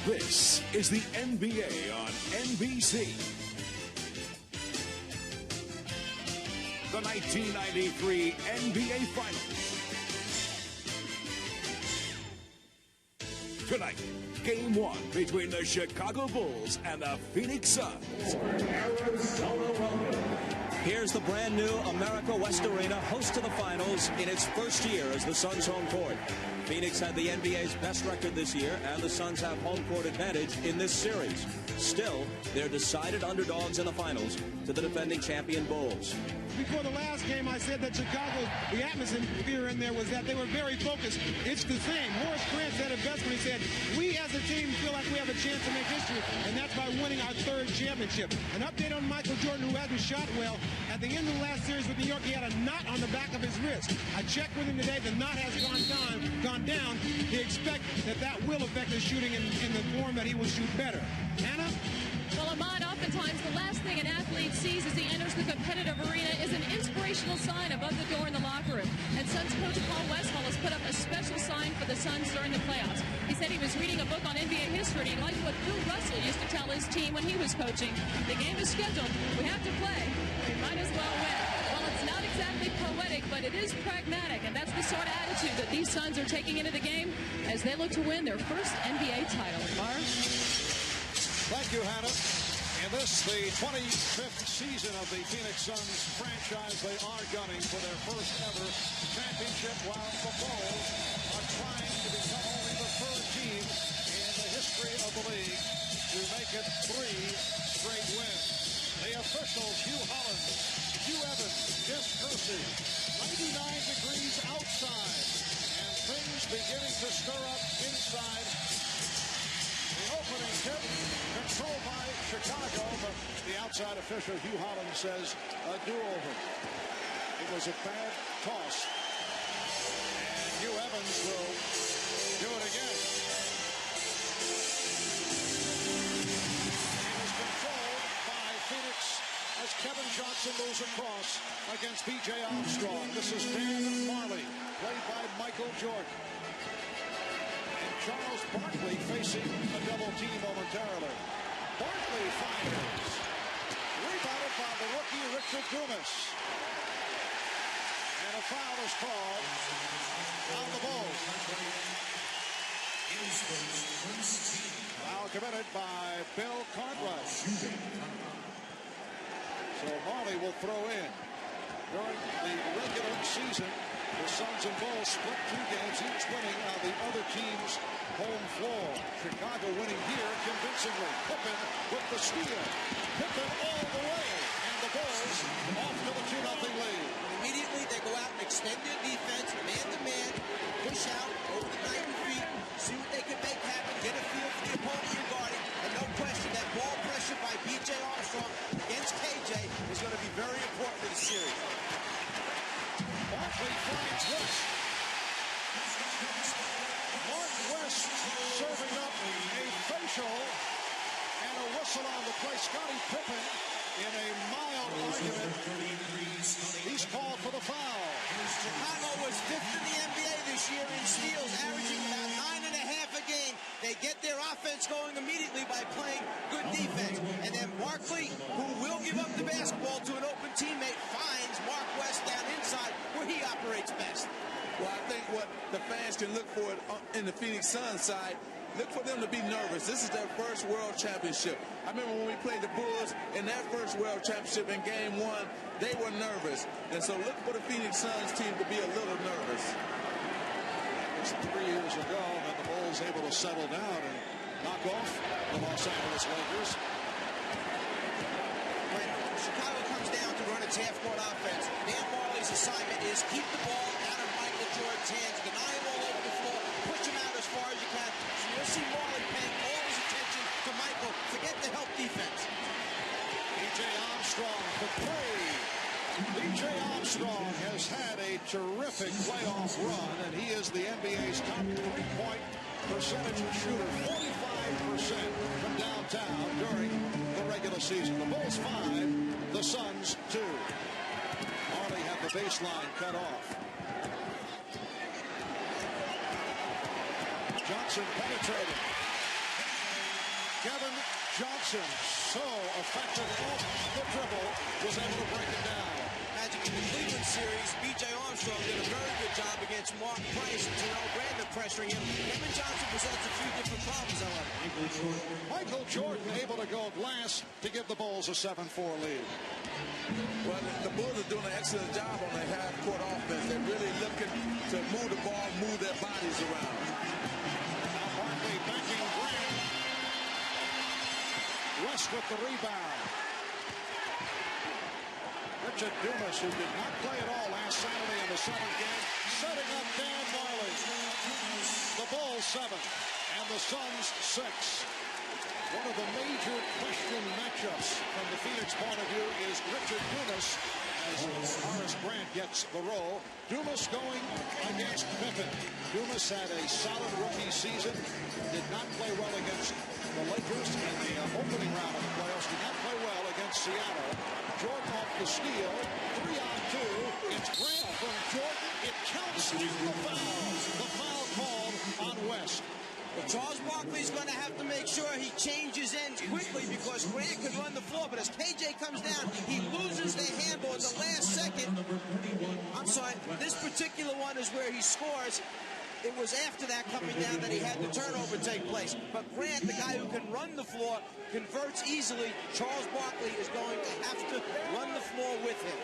This is the NBA on NBC. The 1993 NBA Finals. Tonight, Game 1 between the Chicago Bulls and the Phoenix Suns. Here's the brand new America West Arena, host to the finals in its first year as the Suns' home court. Phoenix had the NBA's best record this year, and the Suns have home court advantage in this series. Still, they're decided underdogs in the finals to the defending champion Bulls. Before the last game, I said that Chicago, the atmosphere in there was that they were very focused. It's the same. Horace Grant said it best when he said, we as a team feel like we have a chance to make history, and that's by winning our third championship. An update on Michael Jordan, who hasn't shot well. At the end of the last series with New York, he had a knot on the back of his wrist. I checked with him today. The knot has gone down. He expects that will affect his shooting in the form that he will shoot better. Hannah? Well, Ahmad, oftentimes the last thing an athlete sees as he enters the competitive arena is an inspirational sign above the door in the locker room. And Suns coach Paul Westphal has put up a special sign for the Suns during the playoffs. He said he was reading a book on NBA history, and he liked what Bill Russell used to tell his team when he was coaching. The game is scheduled. We have to play. We might as well win. Well, it's not exactly poetic, but it is pragmatic, and that's the sort of attitude that these Suns are taking into the game as they look to win their first NBA title. Thank you, Hannah. In this, the 25th season of the Phoenix Suns franchise, they are gunning for their first ever championship, while the Bulls are trying to become only the third team in the history of the league to make it 3 straight wins. The officials, Hugh Hollins, Hugh Evans, Jeff Kersey, 99 degrees outside, and things beginning to stir up inside. The opening tip controlled by Chicago, but the outside official, Hugh Hollins, says a do-over. It was a bad toss. And Hugh Evans will do it again. It is controlled by Phoenix as Kevin Johnson moves across against B.J. Armstrong. This is Dan Marley, played by Michael Jordan. Charles Barkley facing a double team momentarily. Barkley fires. Rebounded by the rookie Richard Dumas. And a foul is called on the Bulls. Foul committed by Bill Cartwright. So Marley will throw in. During the regular season, the Suns and Bulls split 2 games, each winning on the other team's home floor. Chicago winning here convincingly. Pippen with the steal. Pippen all the way. And the Bulls off to the 2-0 lead. Immediately they go out and extend their defense, man-to-man, push out over the 90 feet, see what they can make happen, get a feel for the opponent you're guarding, and no question that ball pressure by B.J. Armstrong against KJ is going to be very important for the series. Barkley finds West. Mark West serving up a facial and a whistle on the play. Scottie Pippen in a mild argument. He's called for the foul. Chicago was 5th in the NBA this year in steals, averaging about 9.5 a game. They get their offense going immediately by playing good defense. And then Barkley, who will give up the basketball to an open teammate, finds Mark West down inside where he operates best. Well, I think what the fans can look for in the Phoenix Suns side, look for them to be nervous. This is their first world championship. I remember when we played the Bulls in that first world championship in Game 1, they were nervous. And so look for the Phoenix Suns team to be a little nervous. It was 3 years ago, and the Bulls able to settle down and knock off the Los Angeles Lakers. When Chicago comes down to run its half-court offense, Dan Marley's assignment is keep the ball out of Michael Jordan's hands, deny him all over the floor, push him out as far as you can. So you'll see Marley paying all his attention to Michael. Forget the help defense. B.J. Armstrong for 3. B.J. Armstrong has had a terrific playoff run, and he is the NBA's top 3-point percentage shooter, 45% from downtown during the regular season. The Bulls 5, the Suns 2. Marley had the baseline cut off. Johnson penetrated. Kevin Johnson, so effective off the dribble, was able to break it down. Magic in the Cleveland series, B.J. Armstrong did a very good job against Mark Price and Jerrod Grant pressuring him. Kevin Johnson presents a few different problems, however. Michael Jordan able to go glass to give the Bulls a 7-4 lead. Well, the Bulls are doing an excellent job on their half-court offense. They're really looking to move the ball, move their bodies around. Now Barkley backing Grant. West with the rebound. Richard Dumas, who did not play at all last Saturday in the 7th game, setting up Dan Marley. The Bulls 7 and the Suns 6. One of the major question matchups from the Phoenix point of view is Richard Dumas as Horace Grant gets the role. Dumas going against Pippen. Dumas had a solid rookie season. Did not play well against the Lakers in the opening round of the playoffs. Did not play well against Seattle. Jordan off the steal. 3-on-2. It's Grant from Jordan. It counts the foul. The foul called on West. Well, Charles Barkley's going to have to make sure he changes ends quickly because Grant can run the floor, but as KJ comes down, he loses the handle at the last second. I'm sorry, this particular one is where he scores. It was after that coming down that he had the turnover take place. But Grant, the guy who can run the floor, converts easily. Charles Barkley is going to have to run the floor with him.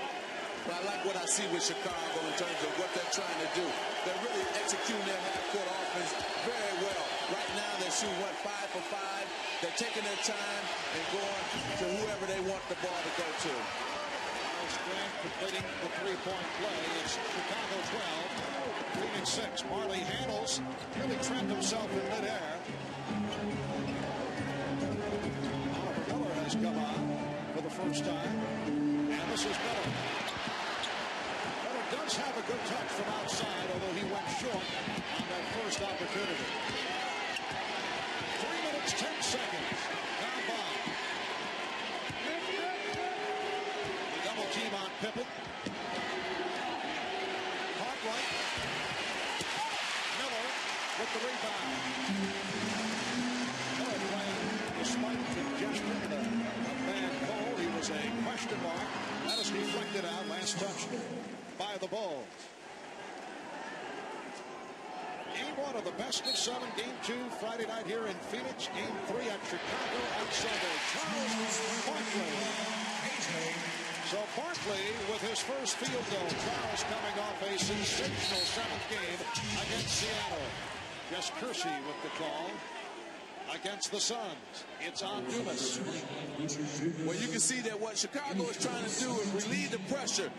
But I like what I see with Chicago in terms of what they're trying to do. They're really executing their half-court offense very well. Right now, they're shooting, 5 for 5. They're taking their time and going to whoever they want the ball to go to. Horace Grant completing the three-point play. It's Chicago 12, Phoenix 6. Marley handles, really trapped himself in midair. Oliver Miller has come on for the first time. And this is Miller. Miller does have a good touch from outside, although he went short on that first opportunity. 3 minutes, 10 seconds. Down by. The double team on Pippen. Cartwright. Miller with the rebound. Miller playing despite congestion and a bad call. He was a question mark. That is reflected out. Last touch by the Bulls. Game 1 of the best of 7. Game 2 Friday night here in Phoenix. Game 3 at Chicago on Sunday. Charles Barkley. So Barkley with his first field goal. Charles coming off a sensational 7th game against Seattle. Jess Kersey with the call against the Suns. It's on Dumas. Well, you can see that what Chicago is trying to do is relieve the pressure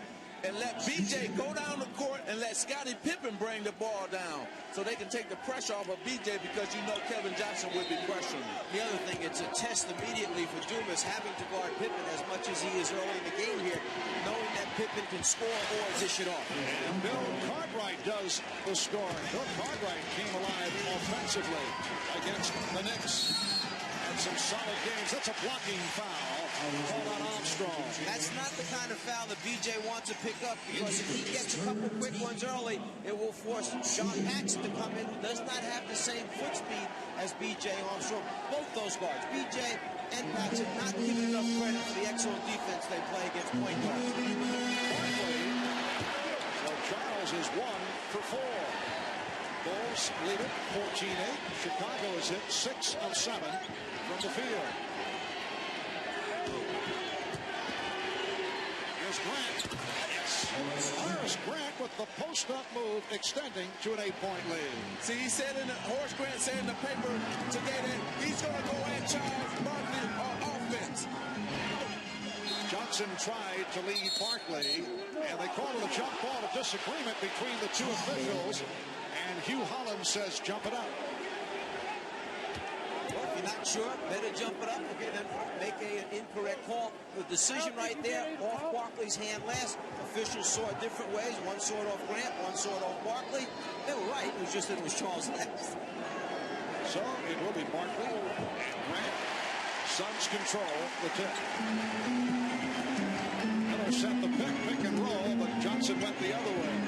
and let BJ go down the court and let Scottie Pippen bring the ball down so they can take the pressure off of BJ because you know Kevin Johnson would be pressuring. The other thing, it's a test immediately for Dumas having to guard Pippen as much as he is early in the game here, knowing that Pippen can score or dish it off. And Bill Cartwright does the scoring. Bill Cartwright came alive offensively against the Knicks. And some solid games. That's a blocking foul called on Armstrong. That's not the kind of foul that BJ wants to pick up because if he gets a couple quick ones early, it will force John Paxson to come in, who does not have the same foot speed as BJ Armstrong. Both those guards, BJ and Paxson, not giving enough credit for the excellent defense they play against point guards. So Charles is 1 for 4. Bulls lead it 14-8. Chicago is hit 6 of 7 from the field. Here's Grant. Yes. Horace Grant with the post-up move extending to an 8-point lead. See, he said Horace Grant said in the paper today that he's going to go at Charles Barkley on offense. Johnson tried to lead Barkley, and they called it a jump ball, a disagreement between the two officials. And Hugh Holland says, jump it up. Well, if you're not sure, better jump it up. Okay, then make an incorrect call. The decision right there, off Barkley's hand last. Officials saw it different ways. One saw it off Grant, one saw it off Barkley. They were right. It was just that it was Charles last. So it will be Barkley and Grant. Suns control the tip. Miller set the pick and roll, but Johnson went the other way.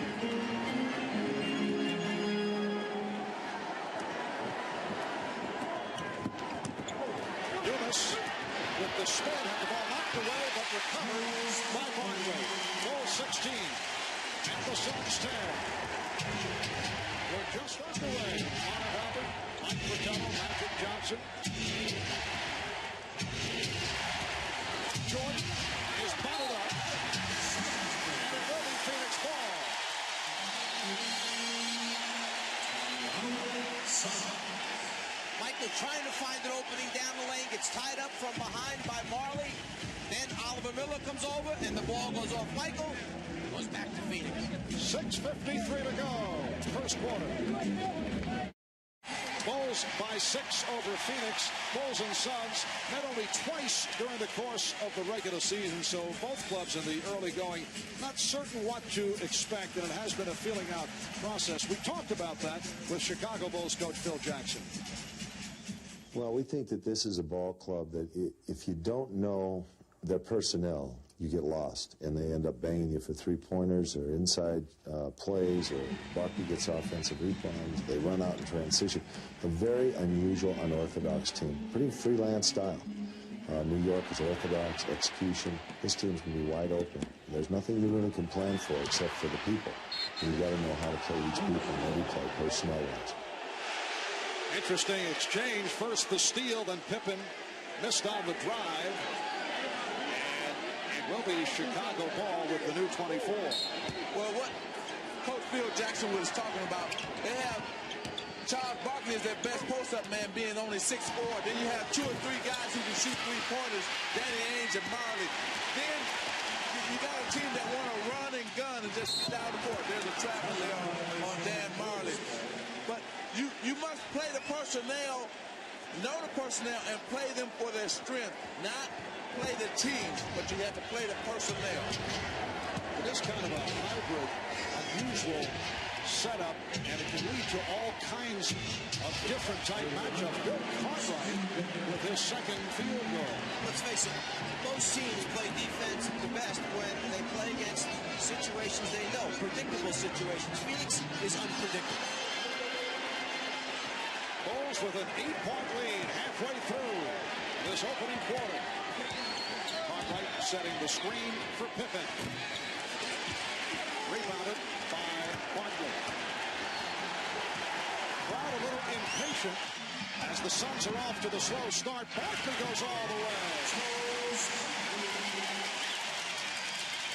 a spin, had the ball knocked away, but recovered by Barkley. Goal 16, and the Suns 10. We're just underway. Connor Albert, Mike Fratello, Magic Johnson. Jordan is bottled up, and it will be Phoenix ball. Michael trying to find an opening down the lane, gets tied up from behind by Majerle. Then Oliver Miller comes over, and the ball goes off Michael. Goes back to Phoenix. 6:53 to go. First quarter. Bulls by 6 over Phoenix. Bulls and Suns met only twice during the course of the regular season, so both clubs in the early going not certain what to expect, and it has been a feeling out process. We talked about that with Chicago Bulls coach Phil Jackson. Well, we think that this is a ball club that if you don't know their personnel, you get lost, and they end up banging you for three-pointers or inside plays, or Barkley gets offensive rebounds. They run out in transition. A very unusual, unorthodox team. Pretty freelance style. New York is orthodox, execution. This team's going to be wide open. There's nothing you really can plan for except for the people. And you've got to know how to play each people and every play personnel-wise. Interesting exchange. First the steal, then Pippen missed on the drive. Will be Chicago ball with the new 24. Well, what Coach Phil Jackson was talking about, they have Charles Barkley as their best post-up man, being only 6'4". Then you have 2 or 3 guys who can shoot three-pointers, Danny Ainge and Majerle. Then you got a team that want to run and gun and just get down the court. There's a trap there on Dan Majerle. But you must play the personnel, know the personnel, and play them for their strength, not play the team, but you have to play the personnel. It is kind of a hybrid, unusual setup, and it can lead to all kinds of different type matchups. Bill Cartwright with his second field goal. Let's face it, most teams play defense the best when they play against situations they know, predictable situations. Phoenix is unpredictable. Bulls with an 8-point lead halfway through this opening quarter. Cartwright setting the screen for Pippen. Rebounded by Barkley. Crowd a little impatient as the Suns are off to the slow start. Barkley goes all the way.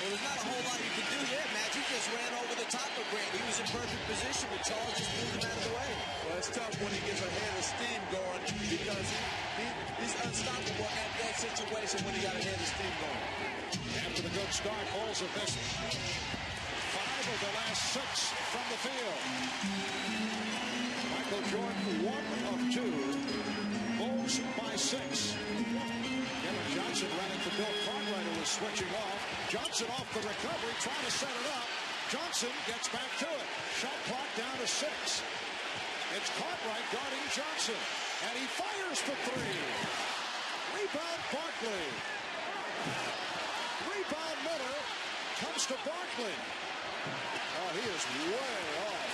Well, there's not a whole lot you can do there, Matt. He just ran over the top of Grant. He was in perfect position, but Charles just moved him out of the way. Well, it's tough when he gets a head of steam going because he's unstoppable at that situation when he got a head of steam going. After the good start, Bulls have missed 5 of the last 6 from the field. Michael Jordan, 1 of 2. Bulls by 6. Johnson running for Bill Cartwright, who was switching off. Johnson off the recovery, trying to set it up. Johnson gets back to it. Shot clock down to 6. It's Cartwright guarding Johnson, and he fires for 3. Rebound Barkley. Rebound Miller comes to Barkley. Oh, he is way off.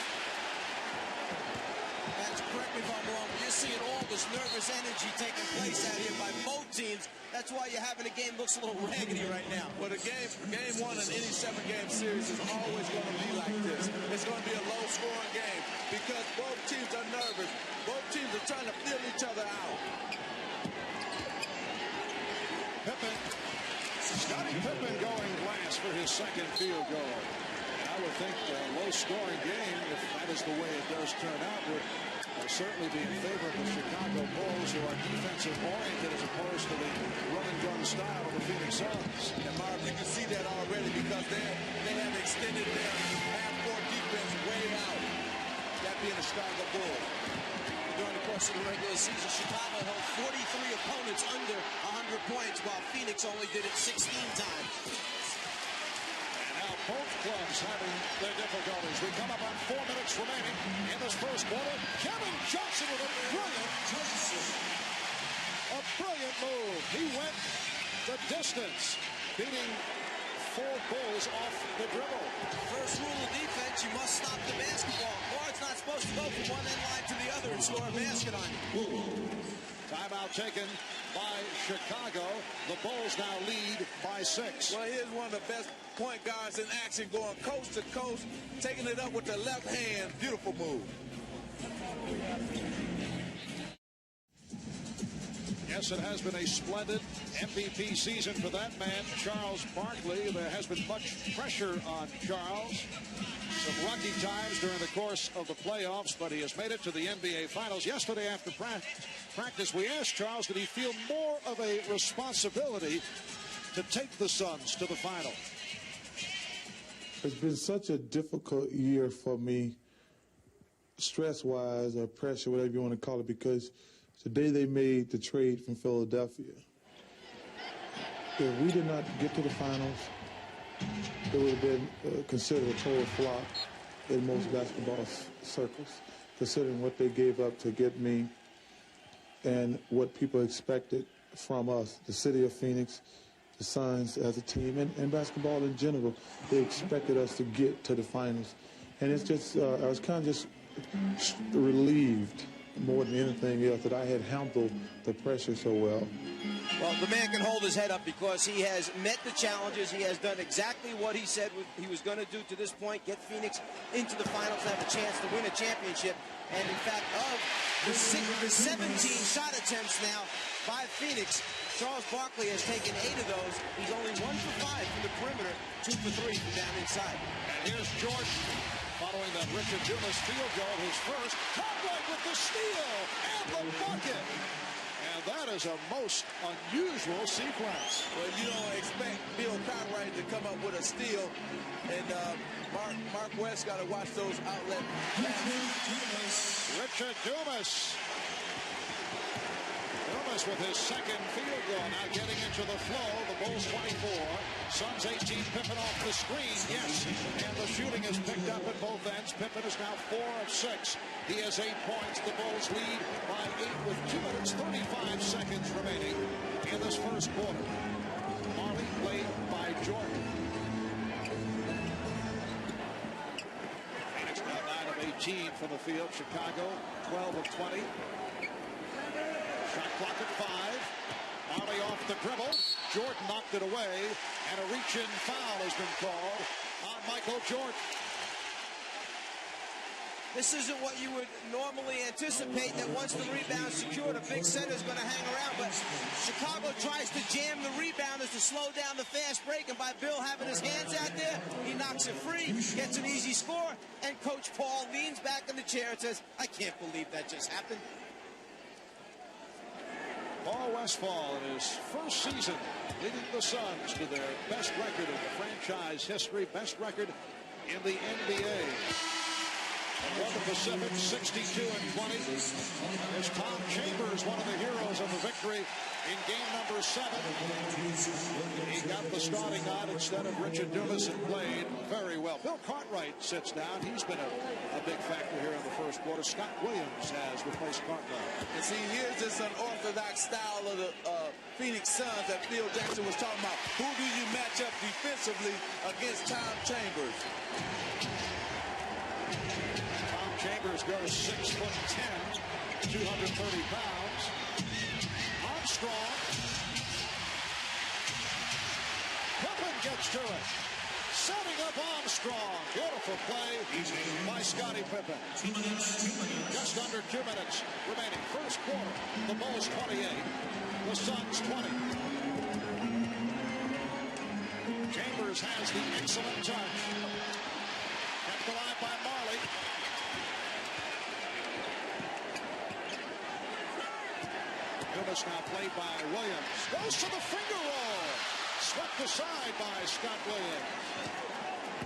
That's correct me if I'm wrong. You're seeing all this nervous energy taking place out here by both teams. That's why you're having a game that looks a little raggedy right now. Well, the game 1 in any 7-game series is always going to be like this. It's going to be a low-scoring game because both teams are nervous. Both teams are trying to feel each other out. Pippen, Scottie Pippen going last for his second field goal. And I would think a low-scoring game, if that is the way it does turn out, would certainly be in favor of the Chicago Bulls, who are defensive-oriented as opposed to the run-and-gun style of the Phoenix Suns. And Marv, you can see that already because they have extended their half-court defense way out. That being the Chicago Bulls. During the course of the regular season, Chicago held 43 opponents under 100 points, while Phoenix only did it 16 times. Both clubs having their difficulties. We come up on 4 minutes remaining in this first quarter. Kevin Johnson with a brilliant move. He went the distance, beating 4 Bulls off the dribble. First rule of defense, you must stop the basketball. Guard's not supposed to go from one end line to the other and score a basket on you. Timeout taken by Chicago. The Bulls now lead by 6. Well, here's one of the best point guards in action, going coast to coast, taking it up with the left hand. Beautiful move. Yes, it has been a splendid MVP season for that man, Charles Barkley. There has been much pressure on Charles. Some rocky times during the course of the playoffs, but he has made it to the NBA Finals. Yesterday after practice, we asked Charles, did he feel more of a responsibility to take the Suns to the final? It's been such a difficult year for me, stress-wise or pressure, whatever you want to call it, because the day they made the trade from Philadelphia, if we did not get to the finals, it would have been considered a total flop in most basketball circles, considering what they gave up to get me and what people expected from us, the city of Phoenix, the Suns as a team, and basketball in general. They expected us to get to the finals. And it's just, I was kind of just relieved more than anything else that I had handled the pressure so well. Well, the man can hold his head up because he has met the challenges. He has done exactly what he said he was going to do to this point, get Phoenix into the finals and have a chance to win a championship. And in fact, of the 17 shot attempts now by Phoenix, Charles Barkley has taken 8 of those. He's only 1 for 5 from the perimeter, 2 for 3 from down inside. And here's Jordan following that Richard Dumas field goal, his first. Cartwright with the steal and the bucket. And that is a most unusual sequence. Well, you don't expect Bill Cartwright to come up with a steal. And Mark West got to watch those outlet passes. Richard Dumas. Dumas with his second field goal, now getting into the flow. The Bulls 24, Suns 18. Pippen off the screen, yes. And the shooting is picked up at both ends. Pippen is now 4 of 6. He has 8 points. The Bulls lead by 8 with 2 minutes 35 seconds remaining in this first quarter. Marley played by Jordan. Phoenix now 9 of 18 from the field. Chicago 12 of 20. Shot clock at 5. Marley off the dribble. Jordan knocked it away, and a reach-in foul has been called on Michael Jordan. This isn't what you would normally anticipate, that once the rebound's secured, a big center's going to hang around. But Chicago tries to jam the rebounders to slow down the fast break, and by Bill having his hands out there, he knocks it free, gets an easy score, and Coach Paul leans back in the chair and says, I can't believe that just happened. Paul Westphal in his first season leading the Suns to their best record in the franchise history, best record in the NBA. From the Pacific, 62-20. There's Tom Chambers, one of the heroes of the victory in game number 7. He got the starting nod instead of Richard Dumas and played very well. Bill Cartwright sits down. He's been a big factor here in the first quarter. Scott Williams has replaced Cartwright. And see, here's this unorthodox style of the Phoenix Suns that Phil Jackson was talking about. Who do you match up defensively against Tom Chambers? Chambers goes 6'10", 230 pounds. Armstrong. Pippen gets to it. Setting up Armstrong. Beautiful play by Scottie Pippen. Just under 2 minutes remaining. First quarter. The Bulls 28. The Suns 20. Chambers has the excellent touch. Kept alive by Marley. Dumas now played by Williams. Goes to the finger roll. Swept aside by Scott Williams.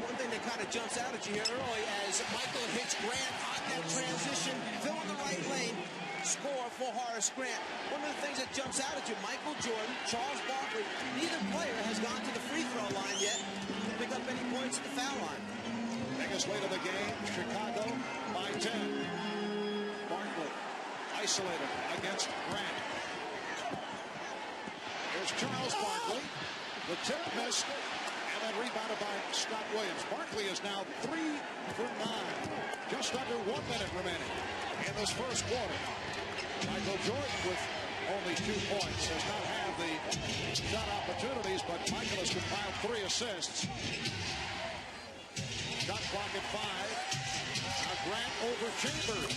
One thing that kind of jumps out at you here early as Michael hits Grant on that transition, filling the right lane, score for Horace Grant. One of the things that jumps out at you, Michael Jordan, Charles Barkley, neither player has gone to the free throw line yet to pick up any points at the foul line. Biggest lead of the game, Chicago by 10. Barkley isolated against Grant. Here's Charles Barkley. The tip missed, and then rebounded by Scott Williams. Barkley is now 3 for 9. Just under 1 minute remaining in this first quarter. Michael Jordan with only 2 points. Does not have the shot opportunities, but Michael has compiled 3 assists. Shot clock at 5. Now Grant over Chambers.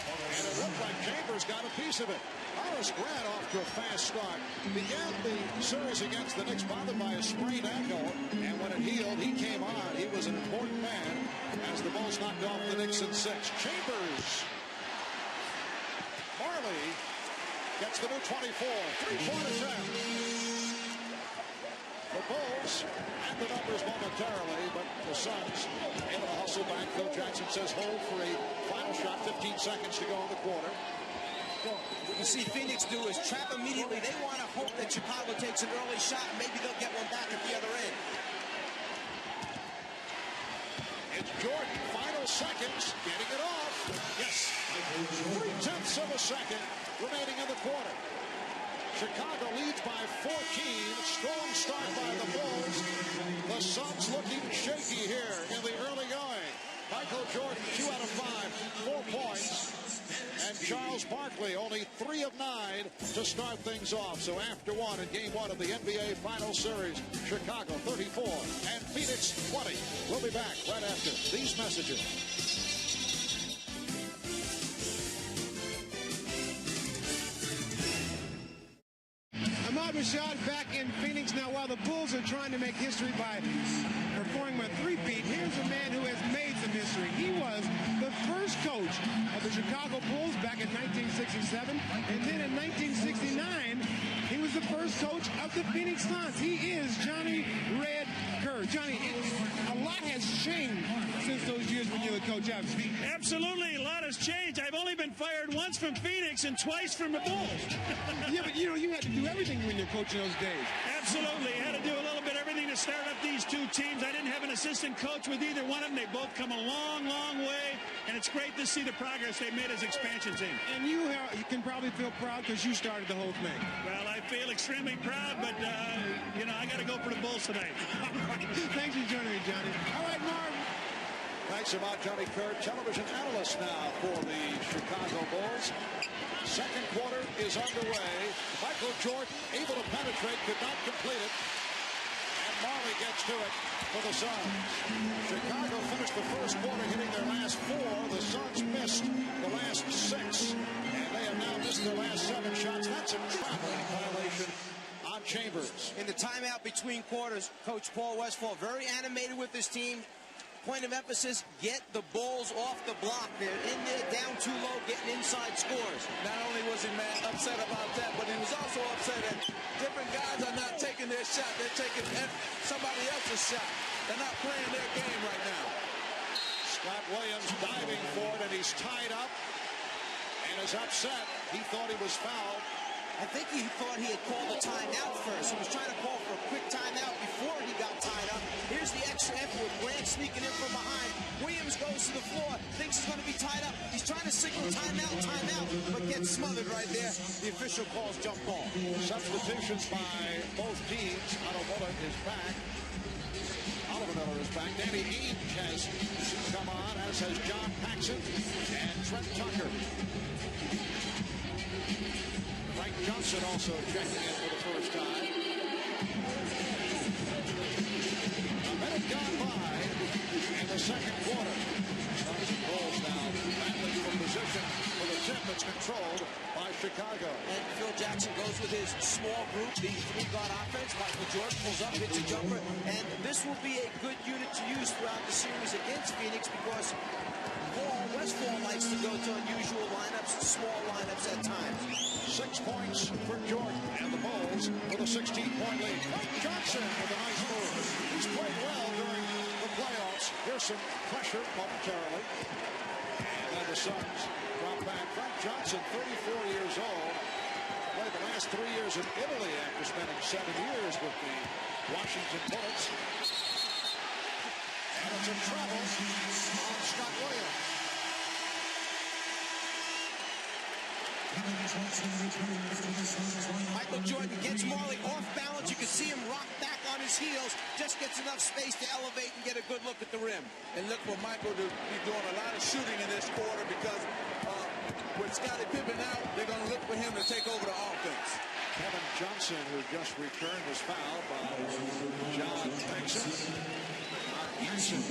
And it looked like Chambers got a piece of it. Horace Grant off to a fast start. Began the series against the Knicks bothered by a sprained ankle, and when it healed, he came on. He was an important man as the Bulls knocked off the Knicks in 6. Chambers. Marley gets the new 24. 3-point attempt. The Bulls had the numbers momentarily, but the Suns able to hustle back. Phil Jackson says hold for a final shot. 15 seconds to go in the quarter. Well, what you see Phoenix do is trap immediately. They want to hope that Chicago takes an early shot, and maybe they'll get one back at the other end. It's Jordan, final seconds, getting it off. Yes, 3/10 of a second remaining in the quarter. Chicago leads by 14. Strong start by the Bulls. The Suns looking shaky here in the early going. Michael Jordan, 2 out of 5, 4 points. And Charles Barkley, only 3 of 9 to start things off. So after 1 in Game 1 of the NBA Finals Series, Chicago 34 and Phoenix 20. We'll be back right after these messages. Rashad back in Phoenix now. While the Bulls are trying to make history by performing a three-peat, here's a man who has made some history. He was the first coach of the Chicago Bulls back in 1967, and then in 1969, he was the first coach of the Phoenix Suns. He is Johnny Red Kerr. Johnny, a lot has changed since those years when you were coach. Absolutely, a lot has changed. I've only been fired once from Phoenix and twice from the Bulls. Yeah, but you know, you had to do everything when you're coaching those days. Absolutely. Had to do a little bit everything to start up these two teams. I didn't have an assistant coach with either one of them. They both come a long, long way, and it's great to see the progress they've made as expansion team. And you can probably feel proud because you started the whole thing. Well, I feel extremely proud, but, you know, I got to go for the Bulls tonight. Thanks for joining me, Johnny. All right, Marv. Thanks a lot, Johnny Kerr, television analyst now for the Chicago Bulls. Second quarter is underway. Michael Jordan able to penetrate, could not complete it. And Marley gets to it for the Suns. Chicago finished the first quarter hitting their last 4. The Suns missed the last 6. And they have now missed their last 7 shots. That's a traveling violation on Chambers. In the timeout between quarters, Coach Paul Westphal very animated with his team. Point of emphasis, get the Bulls off the block. They're in there, down too low, getting inside scores. Not only was he upset about that, but he was also upset that different guys are not taking their shot. They're taking somebody else's shot. They're not playing their game right now. Scott Williams diving for it, and he's tied up and is upset. He thought he was fouled. I think he thought he had called a timeout first. He was trying to call for a quick timeout before he got tied up. Here's the extra effort with Grant sneaking in from behind. Williams goes to the floor, thinks he's going to be tied up. He's trying to signal timeout, but gets smothered right there. The official calls jump ball. Substitutions by both teams. Otto Miller is back. Oliver Miller is back. Danny Ainge has come on, as has John Paxson and Trent Tucker. Frank Johnson also checking in for the first time. A minute gone by in the second quarter. Suns and Bulls now battling for position for the tip that's controlled by Chicago. And Phil Jackson goes with his small group, the three-guard offense. Michael Jordan pulls up, hits a jumper, and this will be a good unit to use throughout the series against Phoenix because Paul Westphal likes to go to unusual lineups, small lineups at times. 6 points for Jordan and the Bulls with a 16-point lead. Frank Johnson with a nice move. He's played well during the playoffs. Here's some pressure momentarily. And then the Suns drop back. Frank Johnson, 34 years old, played the last 3 years in Italy after spending 7 years with the Washington Bullets. And it's a trouble on Scott Williams. Michael Jordan gets Marley off balance. You can see him rock back on his heels. Just gets enough space to elevate and get a good look at the rim. And look for Michael to be doing a lot of shooting in this quarter because with Scottie Pippen out, they're going to look for him to take over the offense. Kevin Johnson, who just returned, was fouled by John Paxson. Paxson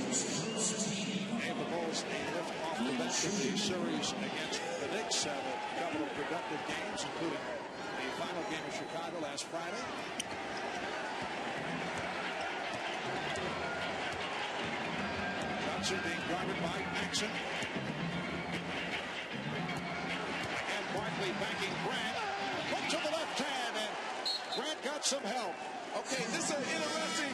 gave the Bulls a lift off the bench in the series against the Knicks. Had a couple of productive games, including the final game of Chicago last Friday. Johnson being guarded by Paxson. And Barkley backing Grant. Put to the left hand, and Grant got some help. Okay, this is an interesting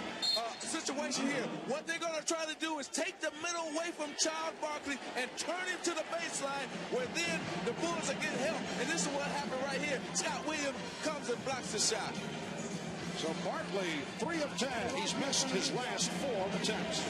situation here. What they're going to try to do is take the middle away from Charles Barkley and turn him to the baseline, where then the Bulls are getting help. And this is what happened right here. Scott Williams comes and blocks the shot. So Barkley, 3 of 10. He's missed his last 4 attempts.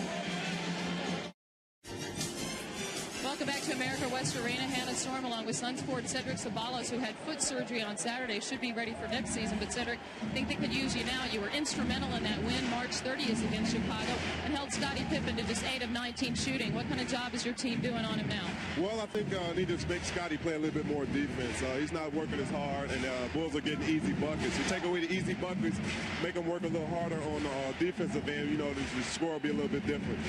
Welcome back to America West Arena. Hannah Storm, along with Suns forward Cedric Ceballos, who had foot surgery on Saturday, should be ready for next season. But Cedric, I think they could use you now. You were instrumental in that win March 30th against Chicago and held Scottie Pippen to just 8 of 19 shooting. What kind of job is your team doing on him now? Well, I think I need to make Scottie play a little bit more defense. He's not working as hard, and Bulls are getting easy buckets. You take away the easy buckets, make them work a little harder on the defensive end, you know, the score will be a little bit different.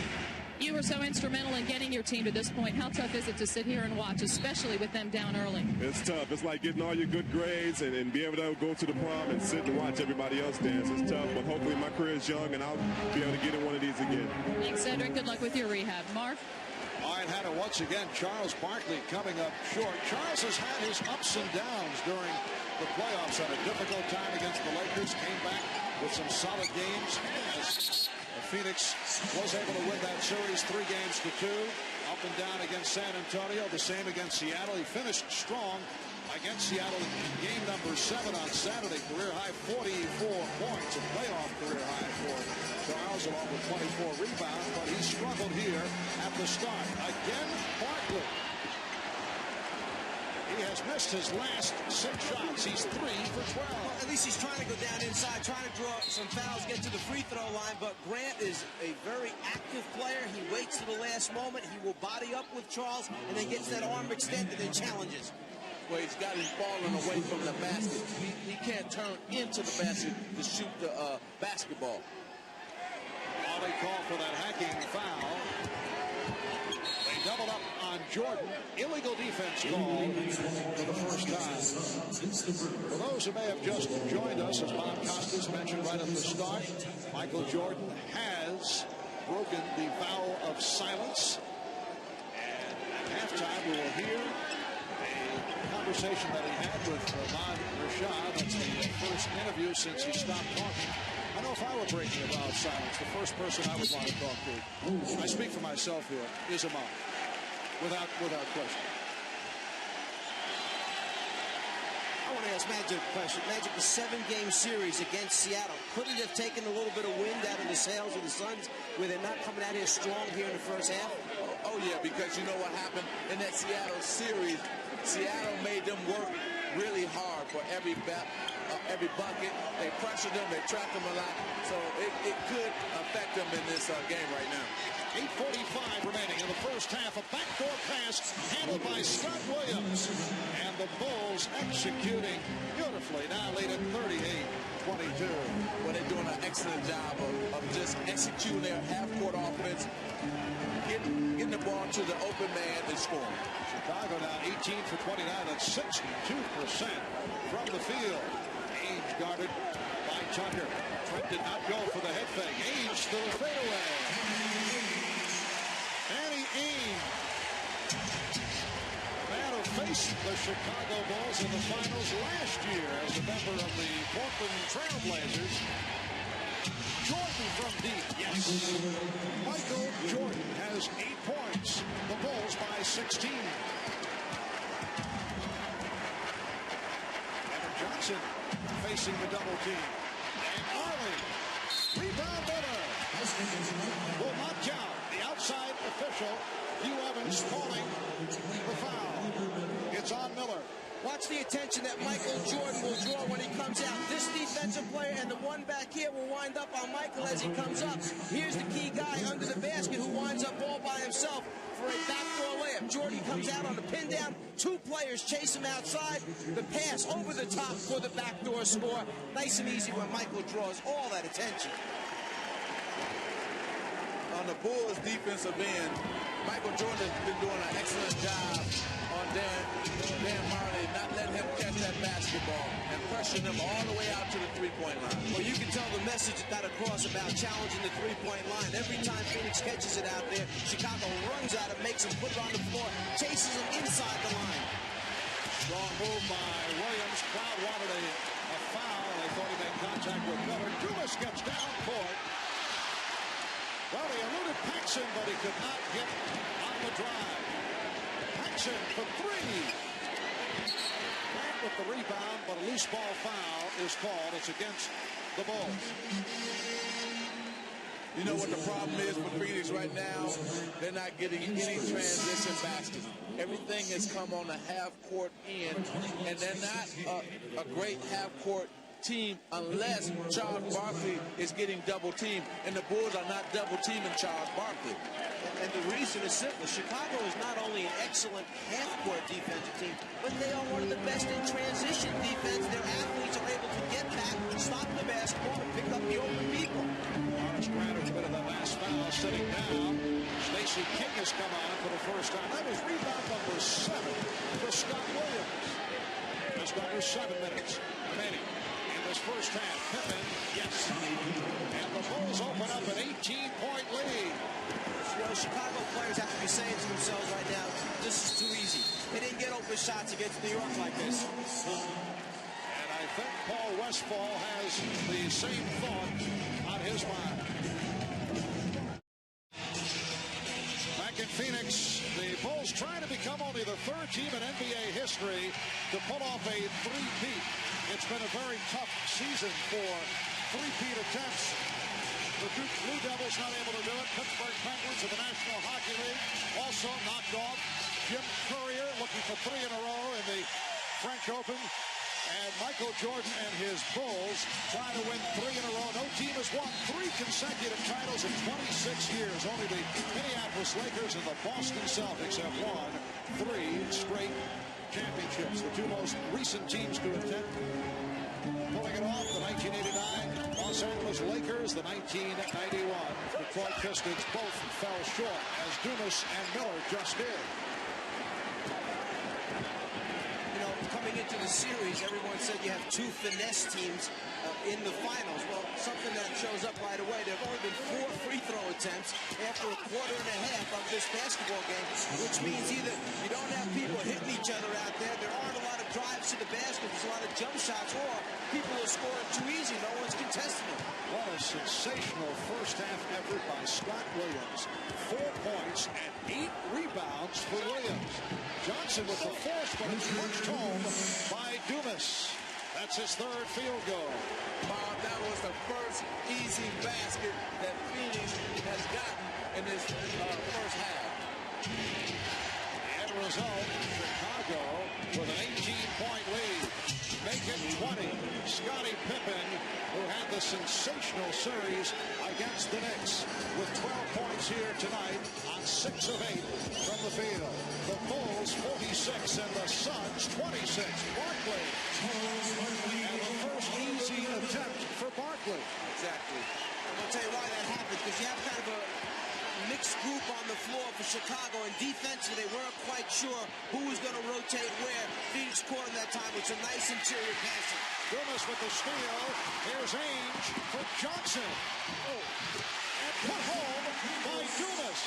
You were so instrumental in getting your team to this point. How tough is it to sit here and watch, especially with them down early? It's tough. It's like getting all your good grades and be able to go to the prom and sit and watch everybody else dance. It's tough, but hopefully my career is young and I'll be able to get in one of these again. Thanks, Cedric. Good luck with your rehab. Marv? All right, Hannah, once again, Charles Barkley coming up short. Charles has had his ups and downs during the playoffs. Had a difficult time against the Lakers. Came back with some solid games. As Phoenix was able to win that series 3 games to 2. Up and down against San Antonio. The same against Seattle. He finished strong against Seattle in game number 7 on Saturday. Career high 44 points. A playoff career high for Charles, along with 24 rebounds. But he struggled here at the start. Again, Barkley. He has missed his last 6 shots. He's 3 for 12. Well, at least he's trying to go down inside, trying to draw some fouls, get to the free throw line. But Grant is a very active player. He waits to the last moment. He will body up with Charles and then gets that arm extended and challenges. Well, he's got him falling away from the basket. He can't turn into the basket to shoot the basketball. Ollie called for that hacking foul. They doubled up on Jordan. Illegal defense called for the first time. For those who may have just joined us, as Bob Costas mentioned right at the start, Michael Jordan has broken the vow of silence. And at halftime, we will hear a conversation that he had with Ahmad Rashad. That's the first interview since he stopped talking. I know if I were breaking a vow of silence, the first person I would want to talk to, I speak for myself here, is Ahmad. Without question. I want to ask Magic a question. Magic, the 7-game series against Seattle, couldn't it have taken a little bit of wind out of the sails of the Suns where they're not coming out here strong here in the first half? Oh yeah, because you know what happened in that Seattle series? Seattle made them work really hard for every bucket. They pressured them, they trapped them a lot. So it could affect them in this game right now. 8:45 remaining in the first half. A backdoor pass handled by Scott Williams. And the Bulls executing beautifully. Now lead at 38-22. Well, they're doing an excellent job of just executing their half-court offense, getting the ball to the open man and scoring. Chicago now 18 for 29. That's 62% from the field. Ainge guarded by Tucker. Trent did not go for the head fake. Ainge to the fadeaway. Danny Ainge, the man who faced the Chicago Bulls in the finals last year as a member of the Portland Trailblazers. Jordan from deep, yes. Michael Jordan has 8 points. The Bulls by 16. Kevin Johnson facing the double team. And Arley, rebound better. Will not count. The outside official, Hugh Evans, calling the foul. It's on Miller. Watch the attention that Michael Jordan will draw when he comes out. This defensive player and the one back here will wind up on Michael as he comes up. Here's the key guy under the basket who winds up all by himself. for a backdoor layup. Jordy comes out on the pin down. 2 players chase him outside. The pass over the top for the backdoor score. Nice and easy when Michael draws all that attention. On the Bulls' defensive end, Michael Jordan has been doing an excellent job on Dan Marley, not letting him catch that basketball and pressuring him all the way out to the three-point line. Well, you can tell the message got across about challenging the three-point line. Every time Phoenix catches it out there, Chicago runs at him, makes him put it on the floor, chases him inside the line. Strong move by Williams. Crowd wanted a foul. They thought he made contact with Miller. Dumas gets down court. Well, he eluded Paxson, but he could not get on the drive. Paxson for 3. Grant with the rebound, but a loose ball foul is called. It's against the Bulls. You know what the problem is for Phoenix right now? They're not getting any transition baskets. Everything has come on the half-court end, and they're not a great half-court team unless Charles Barkley is getting double-teamed, and the Bulls are not double-teaming Charles Barkley. And the reason is simple. Chicago is not only an excellent half-court defensive team, but they are one of the best in transition defense. Their athletes are able to get back, stop the basketball, and pick up the open people. Horace Grant has been in the last foul, sitting down. Stacey King has come on for the first time. That was rebound number 7 for Scott Williams. Just under 7 minutes remaining in this first half. Pippen, yes. And the Bulls open up an 18-point lead. You know, Chicago players have to be saying to themselves right now, this is too easy. They didn't get open shots against New York like this. And I think Paul Westphal has the same thought on his mind. Back in Phoenix, the Bulls trying to become only the 3rd team in NBA history to pull off a 3-peat. It's been a very tough season for 3-peat attempts. The Blue Devils not able to do it. Pittsburgh Penguins of the National Hockey League also knocked off. Jim Courier looking for 3 in a row in the French Open. And Michael Jordan and his Bulls trying to win 3 in a row. No team has won 3 consecutive titles in 26 years. Only the Minneapolis Lakers and the Boston Celtics have won 3 straight championships. The 2 most recent teams to attempt pulling it off, the 1989 Los Angeles Lakers, the 1991 Detroit Pistons, both fell short, as Dumas and Miller just did. You know, coming into the series, everyone said you have 2 finesse teams in the finals. Well, something that shows up right away, there have only been 4 free throw attempts after a quarter and a half of this basketball game, which means either you don't have people hitting each other out there, there aren't a lot of drives to the basket, there's a lot of jump shots, or people are scoring too easy, no one's contesting it. What a sensational first half effort by Scott Williams. 4 points and 8 rebounds for Williams. Johnson with the force, but it's punched home by Dumas. That's his 3rd field goal. Bob, that was the first easy basket that Phoenix has gotten in this first half. The end result, Chicago with an 18-point lead. Make it 20. Scottie Pippen, who had the sensational series against the Knicks, with 12 points here tonight on 6 of 8 from the field. The Bulls 46 and the Suns 26. Barkley. And the first easy attempt for Barkley. Exactly. I'm going to tell you why that happened, because you have kind of a mixed group on the floor for Chicago, and defensively they weren't quite sure who was going to rotate where. Phoenix caught him that time with some nice interior passing. Dumas with the steal. Here's Ainge for Johnson. Oh. And put home by Dumas.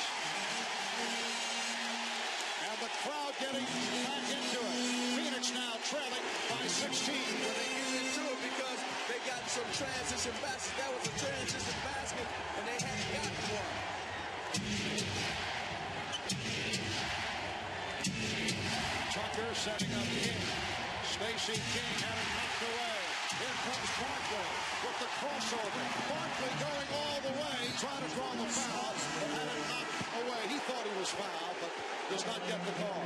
And the crowd getting back into it. Phoenix now trailing by 16. Well, they get into it because they got some transition baskets. That was a transition basket, and they hadn't gotten one. Tucker setting up King. Stacey King had it knocked away. Here comes Barkley with the crossover. Barkley going all the way, trying to draw the foul, but had it knocked away. He thought he was fouled, but does not get the call.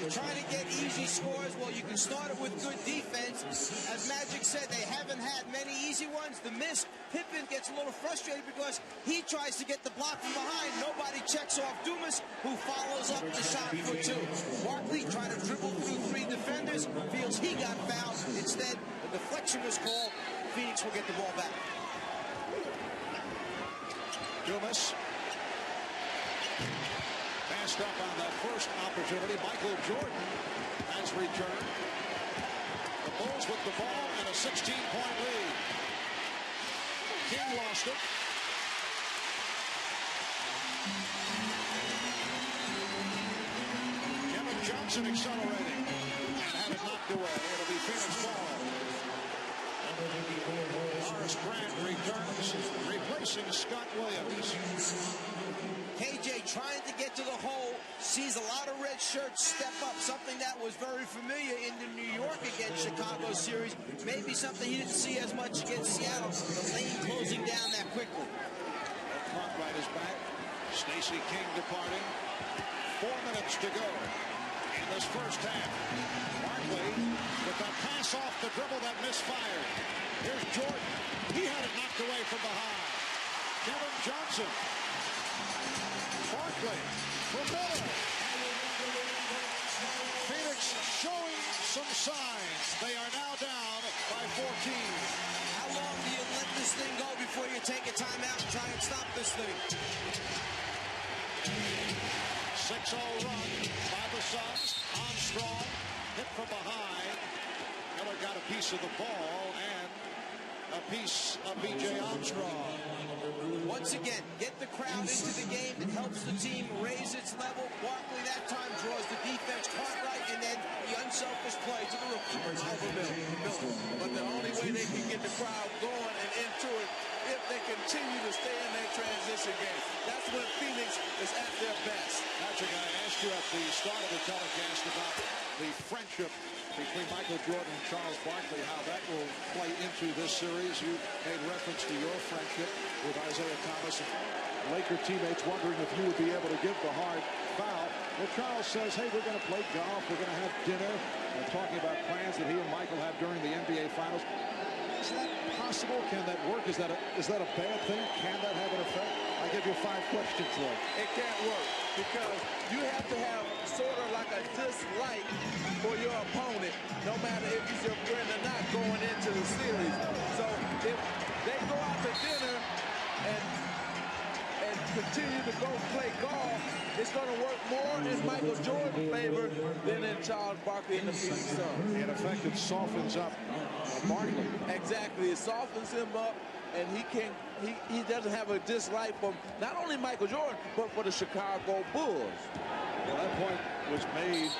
You're trying to get easy scores. Well, you can start it with good defense. As Magic said, they haven't had many easy ones. The miss, Pippen gets a little frustrated because he tries to get the block from behind. Nobody checks off Dumas, who follows up the shot for two. Barkley trying to dribble through three defenders, feels he got fouled. Instead, the deflection was called. Phoenix will get the ball back. Dumas passed up on that first opportunity. Michael Jordan has returned. The Bulls with the ball and a 16-point lead. King lost it. Kevin Johnson accelerating and had it knocked away. It'll be Phoenix ball. Horace Grant returns, replacing Scott Williams. KJ trying to get to the hole, sees a lot of red shirts step up, something that was very familiar in the New York against Chicago series. Maybe something he didn't see as much against Seattle. The lane closing down that quickly. Cartwright is back. Stacey King departing. 4 minutes to go in this first half. Barkley with that pass off the dribble that misfired. Here's Jordan. He had it knocked away from behind. Kevin Johnson. Barkley for Miller. Phoenix showing some signs. They are now down by 14. How long do you let this thing go before you take a timeout and try and stop this thing? 6-0 run by the Suns. Armstrong hit from behind. Miller got a piece of the ball and a piece of B.J. Armstrong. Once again, get the crowd into the game. It helps the team raise its level. Barkley that time draws the defense. Cartwright, and then the unselfish play to the rookie. But the only way they can get the crowd going and into it if they continue to stay in their transition game. That's when Phoenix is at their best. Patrick, I asked you at the start of the telecast about the friendship between Michael Jordan and Charles Barkley, how that will play into this series. You made reference to your friendship with Isaiah Thomas and Laker teammates, wondering if you would be able to give the hard foul. Well, Charles says, hey, we're going to play golf, we're going to have dinner. They're talking about plans that he and Michael have during the NBA Finals. Is that possible? Can that work? Is that a bad thing? Can that have an effect? I give you 5 questions, though. It can't work because you have to have sort of like a dislike for your opponent, no matter if he's your friend or not, going into the series. So if they go out to dinner and continue to go play golf, it's going to work more in Michael Jordan's favor than in Charles Barkley and the Phoenix Suns. In effect, it softens up Barkley. Exactly, it softens him up, and he doesn't have a dislike for not only Michael Jordan, but for the Chicago Bulls. Well, that point was made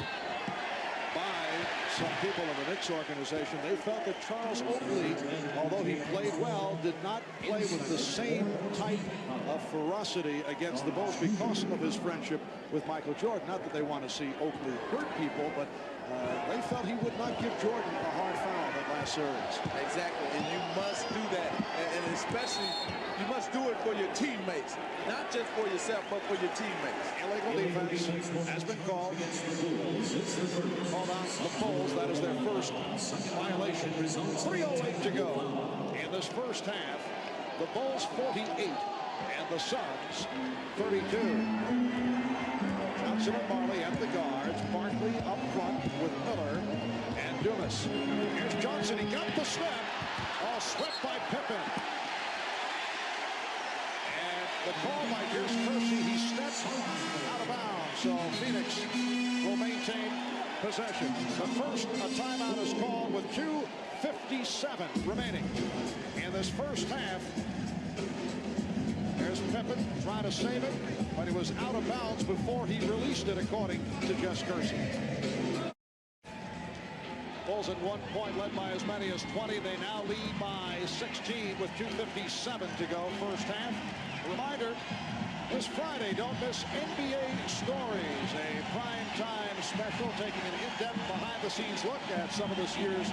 by some people in the Knicks organization. They felt that Charles Oakley, although he played well, did not play with the same type of ferocity against the Bulls because of his friendship with Michael Jordan. Not that they want to see Oakley hurt people, but they felt he would not give Jordan a hard foul that last series. Exactly, and you must do that, and especially you must do it for your teammates, not just for yourself, but for your teammates. Illegal defense has been called. Called on the Bulls. That is their first violation. 3:08 to go in this first half. The Bulls 48 and the Suns 32. Johnson and Marley at the guards. Barkley up front with Miller and Dumas. Here's Johnson. He got the step. Oh, swept by Pippen. And the call by Pierce Kersey. He stepped out of bounds. So Phoenix will maintain possession. The first, a timeout is called with 2:57 remaining in this first half. There's Pippen trying to save it, but he was out of bounds before he released it, according to Jess Kersey. Bulls at 1 point, led by as many as 20. They now lead by 16 with 2:57 to go first half. Reminder, this Friday, don't miss NBA Stories, a prime-time special taking an in-depth behind-the-scenes look at some of this year's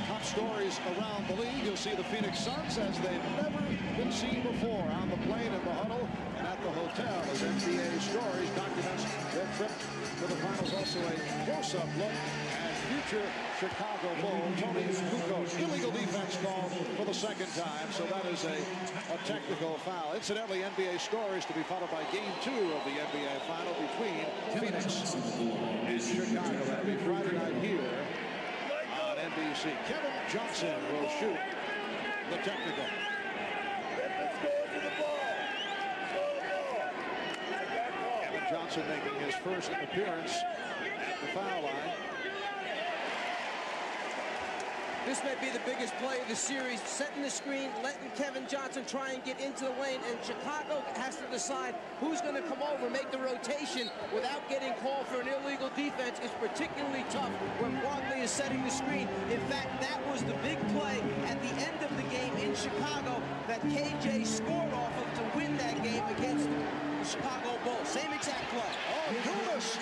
top stories around the league. You'll see the Phoenix Suns as they've never been seen before on the plane, in the huddle, and at the hotel as NBA Stories documents their trip to the finals. Also a close-up look at future Chicago Bull Tony Kukoc. Illegal defense call for the second time, so that is a technical foul. Incidentally, NBA scores to be followed by Game 2 of the NBA Final between Phoenix and Chicago. That'll be Friday night here on NBC. Kevin Johnson will shoot the technical. Kevin Johnson making his first appearance at the foul line. This may be the biggest play of the series, setting the screen, letting Kevin Johnson try and get into the lane, and Chicago has to decide who's going to come over, make the rotation without getting called for an illegal defense. Is particularly tough when Barkley is setting the screen. In fact, that was the big play at the end of the game in Chicago that KJ scored off of to win that game against the Chicago Bulls. Same exact play. Oh, Dumas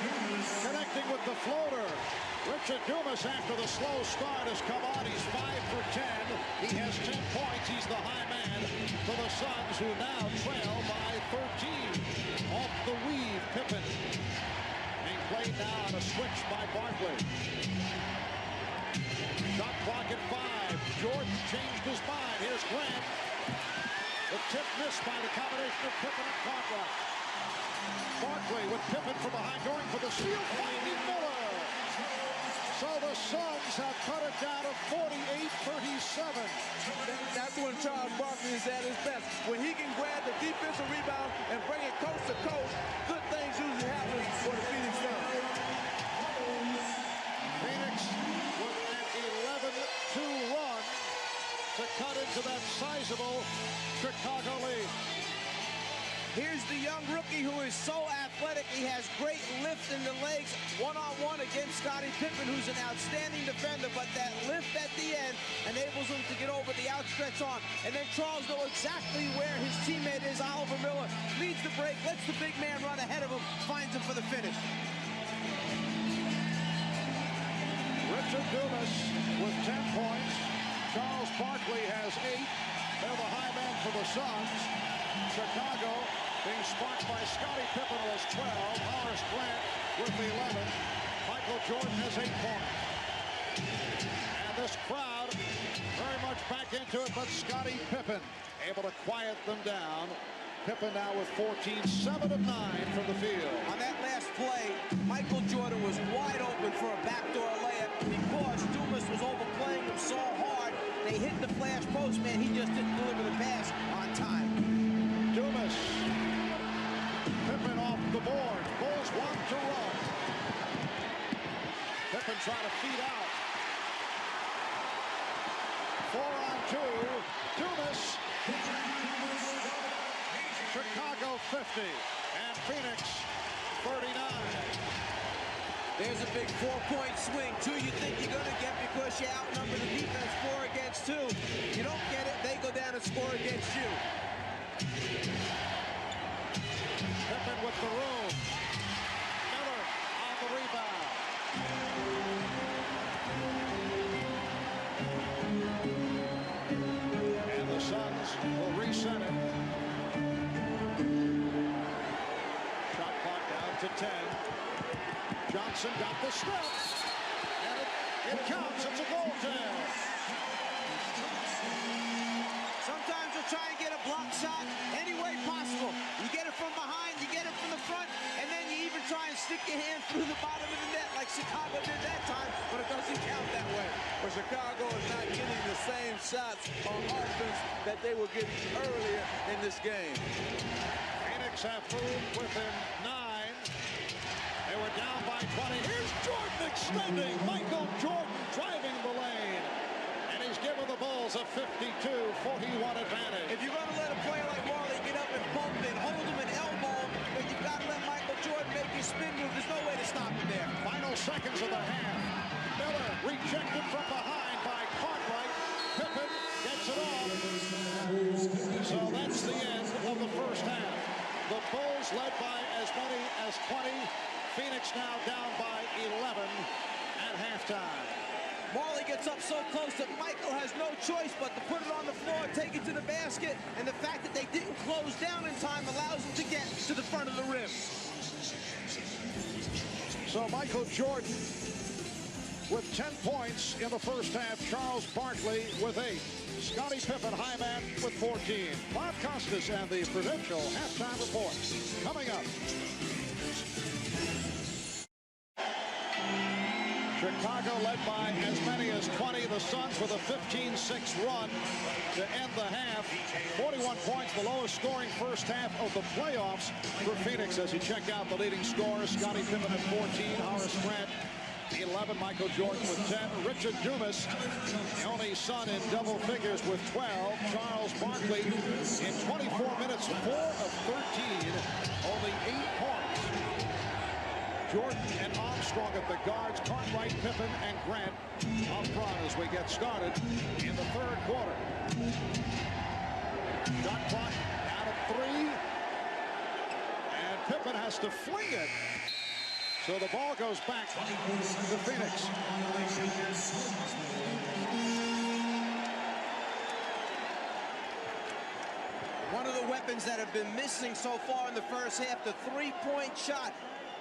connecting with the floater. Richard Dumas, after the slow start, has come on. He's 5 for 10. He has 10 points. He's the high man for the Suns, who now trail by 13. Off the weave, Pippen. Being played now on a switch by Barkley. Shot clock at 5. Jordan changed his mind. Here's Grant. The tip missed by the combination of Pippen and Cartwright. Barkley with Pippen from behind, going for the steal, finding Miller. So the Suns have cut it down to 48-37. That's when Charles Barkley is at his best. When he can grab the defensive rebound and bring it coast to coast, good things usually happen for the Phoenix Suns. Phoenix with an 11-2 run to cut into that sizable Chicago lead. Here's the young rookie who is so athletic. He has great lift in the legs, one-on-one against Scottie Pippen, who's an outstanding defender, but that lift at the end enables him to get over the outstretched arm. And then Charles knows exactly where his teammate is, Oliver Miller. Leads the break, lets the big man run ahead of him, finds him for the finish. Richard Dumas with 10 points. Charles Barkley has 8. They're the high man for the Suns. Chicago being sparked by Scottie Pippen, who has 12. Horace Grant with 11. Michael Jordan has 8 points. And this crowd very much back into it, but Scottie Pippen able to quiet them down. Pippen now with 14, 7 of 9 from the field. On that last play, Michael Jordan was wide open for a backdoor layup because Dumas was overplaying him so hard. They hit the flash post, man. He just didn't deliver the pass on time. Dumas. Pippen off the board. Bulls want to run. Pippen trying to feed out. 4-on-2. Dumas. Chicago 50. And Phoenix 39. There's a big 4-point swing. 2 you think you're going to get because you outnumber the defense 4 against 2. You don't get it, they go down and score against you. Pippen with the room. Miller on the rebound. And the Suns will reset it. Shot clock down to 10. Johnson got the step. And it counts. It's a goaltend. Sometimes you'll try and get a block shot any way possible. You get it from behind, you get it from the front, and then you even try and stick your hand through the bottom of the net like Chicago did that time, but it doesn't count that way. But Chicago is not getting the same shots on offense that they were getting earlier in this game. Phoenix have moved within 9. They were down by 20. Here's Jordan extending. Michael Jordan driving the lane. And he's given the Bulls a 52-41 advantage. If you're going to let a player like Majerle get up and bump and hold him and elbow him, then you've got to let Michael Jordan make his spin move. There's no way to stop him there. Final seconds of the half. Miller rejected from behind by Cartwright. Pippen gets it off. So that's the end of the first half. The Bulls led by as many as 20. Phoenix now down by 11 at halftime. Majerle gets up so close that Michael has no choice but to put it on the floor, take it to the basket, and the fact that they didn't close down in time allows him to get to the front of the rim. So Michael Jordan with 10 points in the first half. Charles Barkley with 8. Scottie Pippen, high man, with 14. Bob Costas and the Prudential halftime report coming up. Chicago led by as many as 20. The Suns with a 15-6 run to end the half. 41 points, the lowest scoring first half of the playoffs for Phoenix. As you check out the leading scorers, Scottie Pippen at 14, Horace Grant 11, Michael Jordan with 10, Richard Dumas, the only Sun in double figures with 12, Charles Barkley in 24 minutes, 4 of 13, only 8 points. Jordan and Armstrong at the guards, Cartwright, Pippen, and Grant up front as we get started in the third quarter. Shot clock out of 3, and Pippen has to fling it. So the ball goes back to Phoenix. One of the weapons that have been missing so far in the first half, the three-point shot.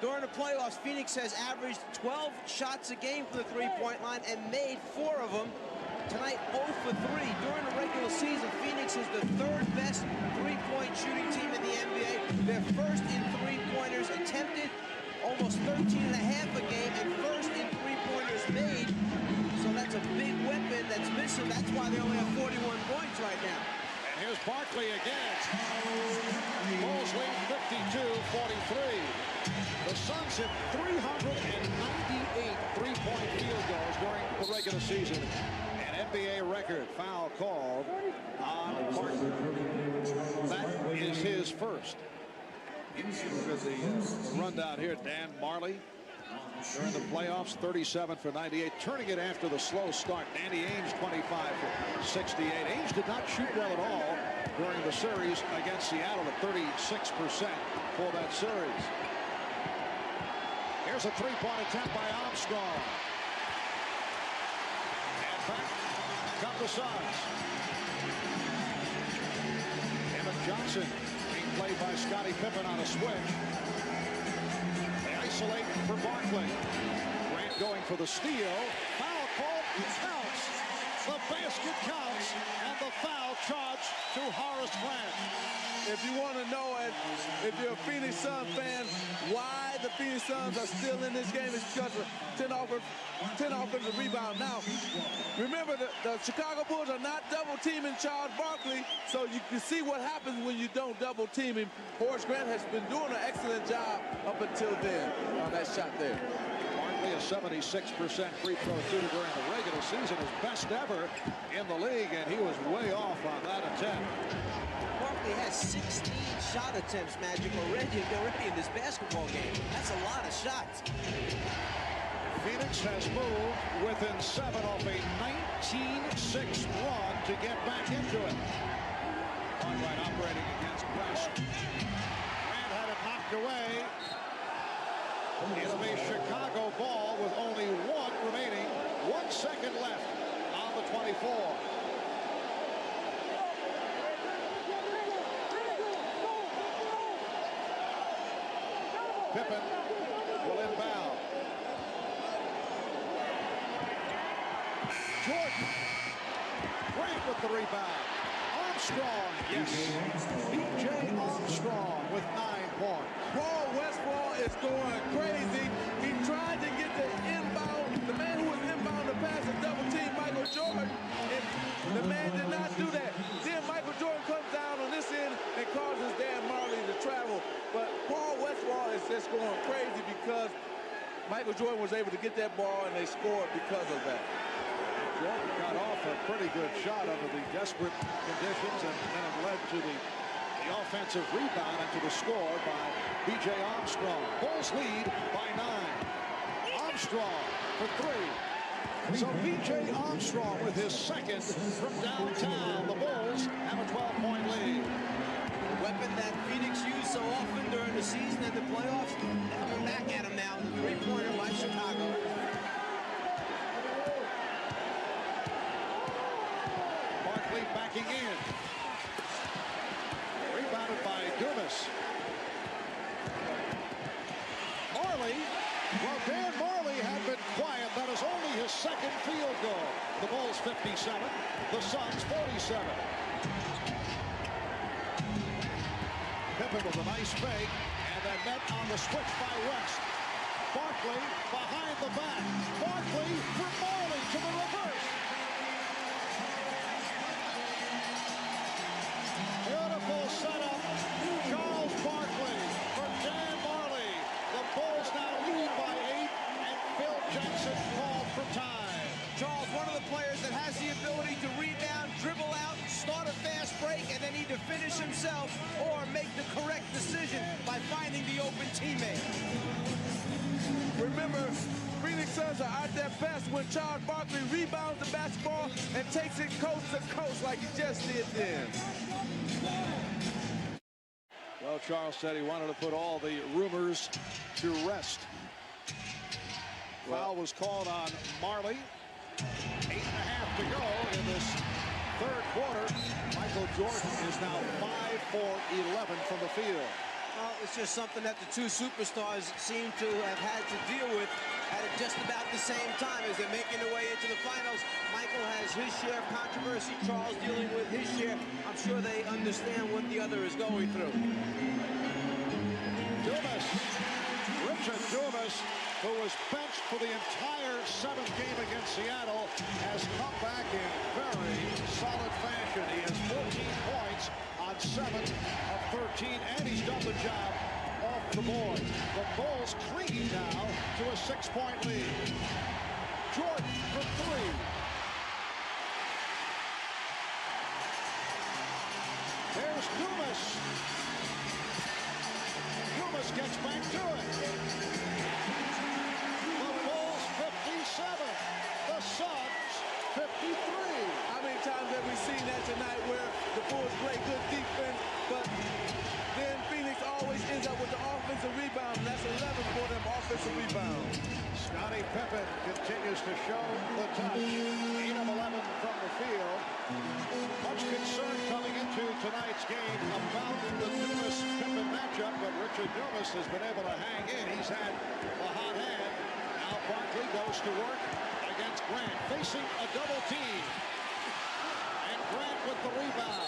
During the playoffs, Phoenix has averaged 12 shots a game from the three-point line and made 4 of them. Tonight, 0 for 3. During the regular season, Phoenix is the 3rd best three-point shooting team in the NBA. They're first in three-pointers attempted, almost 13.5 a game, and first in three-pointers made. So that's a big weapon that's missing. That's why they only have 41 points right now. And here's Barkley again. Bulls lead 52-43. The Suns hit 398 three-point field goals during the regular season. An NBA record foul called on Barkley. That is his first. Look at the rundown here. Dan Majerle during the playoffs, 37 for 98, turning it after the slow start. Danny Ainge, 25 for 68. Ainge did not shoot well at all during the series against Seattle at 36% for that series. Here's a three-point attempt by Armstrong. And back come the Suns. Emmett Johnson being played by Scottie Pippen on a switch. They isolate for Barkley. Grant going for the steal. Foul call. Counts. The basket counts. And the foul charge to Horace Grant. If you want to know, if you're a Phoenix Suns fan, why the Phoenix Suns are still in this game is because of 10 offensive rebound. Now, remember, the Chicago Bulls are not double-teaming Charles Barkley, so you can see what happens when you don't double-team him. Horace Grant has been doing an excellent job up until then on that shot there. Barkley, a 76% free throw shooter during the regular season, his best ever in the league, and he was way off on that attempt. Barkley has 16 shot attempts, Magic, already in this basketball game. That's a lot of shots. Phoenix has moved within 7 off a 19-6 run to get back into it. Cartwright operating against press. Grant had it knocked away. It'll be Chicago ball with only 1 remaining. 1 second left on the 24. Pippen will inbound. Jordan. Grant with the rebound. Armstrong, yes. B.J. Armstrong with 9 points. Paul Westphal is going crazy. He tried to get the inbound. The man who was inbound to pass a double team, Michael Jordan. And the man did not do that. Then Michael Jordan comes down on this end and causes Dan Majerle to travel. But Paul Westphal is just going crazy because Michael Jordan was able to get that ball and they scored because of that. Jordan got off a pretty good shot under the desperate conditions, and then it led to the offensive rebound and to the score by B.J. Armstrong. Bulls lead by 9. Armstrong for 3. So B.J. Armstrong with his second from downtown. The Bulls have a 12-point lead. The weapon that Phoenix used so often during the season and the playoffs, coming back at him now. The three-pointer by Chicago. Barkley backing in. Rebounded by Dumas. Majerle broke 47, the Suns 47. Pippen with a nice fake, and then met on the switch by West. Barkley behind the back. Barkley for Marley to the reverse. Beautiful setup. Charles Barkley for Dan Marley. The Bulls now lead by 8, and Phil Jackson called for time. Charles, one of the players that has the ability to rebound, dribble out, start a fast break, and then either finish himself or make the correct decision by finding the open teammate. Remember, Phoenix Suns are at their best when Charles Barkley rebounds the basketball and takes it coast to coast like he just did then. Well, Charles said he wanted to put all the rumors to rest. Foul was called on Marley. 8.5 to go in this third quarter. Michael Jordan is now 5 for 11 from the field. Well, it's just something that the two superstars seem to have had to deal with at just about the same time as they're making their way into the finals. Michael has his share of controversy, Charles dealing with his share. I'm sure they understand what the other is going through. Dumas, Richard Dumas, who was benched for the entire 7th game against Seattle, has come back in very solid fashion. He has 14 points on 7 of 13, and he's done the job off the board. The Bulls clinging now to a 6-point lead. Jordan for 3. There's Dumas. Dumas gets back to it. The Bulls 57. The Suns 53. How many times have we seen that tonight where the Bulls play good defense, but then Phoenix always ends up with the offensive rebound, and that's 11 for them offensive rebounds. Scottie Pippen continues to show the touch. 8 of 11 from the field. Much concern coming into tonight's game about the Dumas-Pippen matchup, but Richard Dumas has been able to hang in. He's had a hot hand. Now Barkley goes to work against Grant, facing a double team. And Grant with the rebound.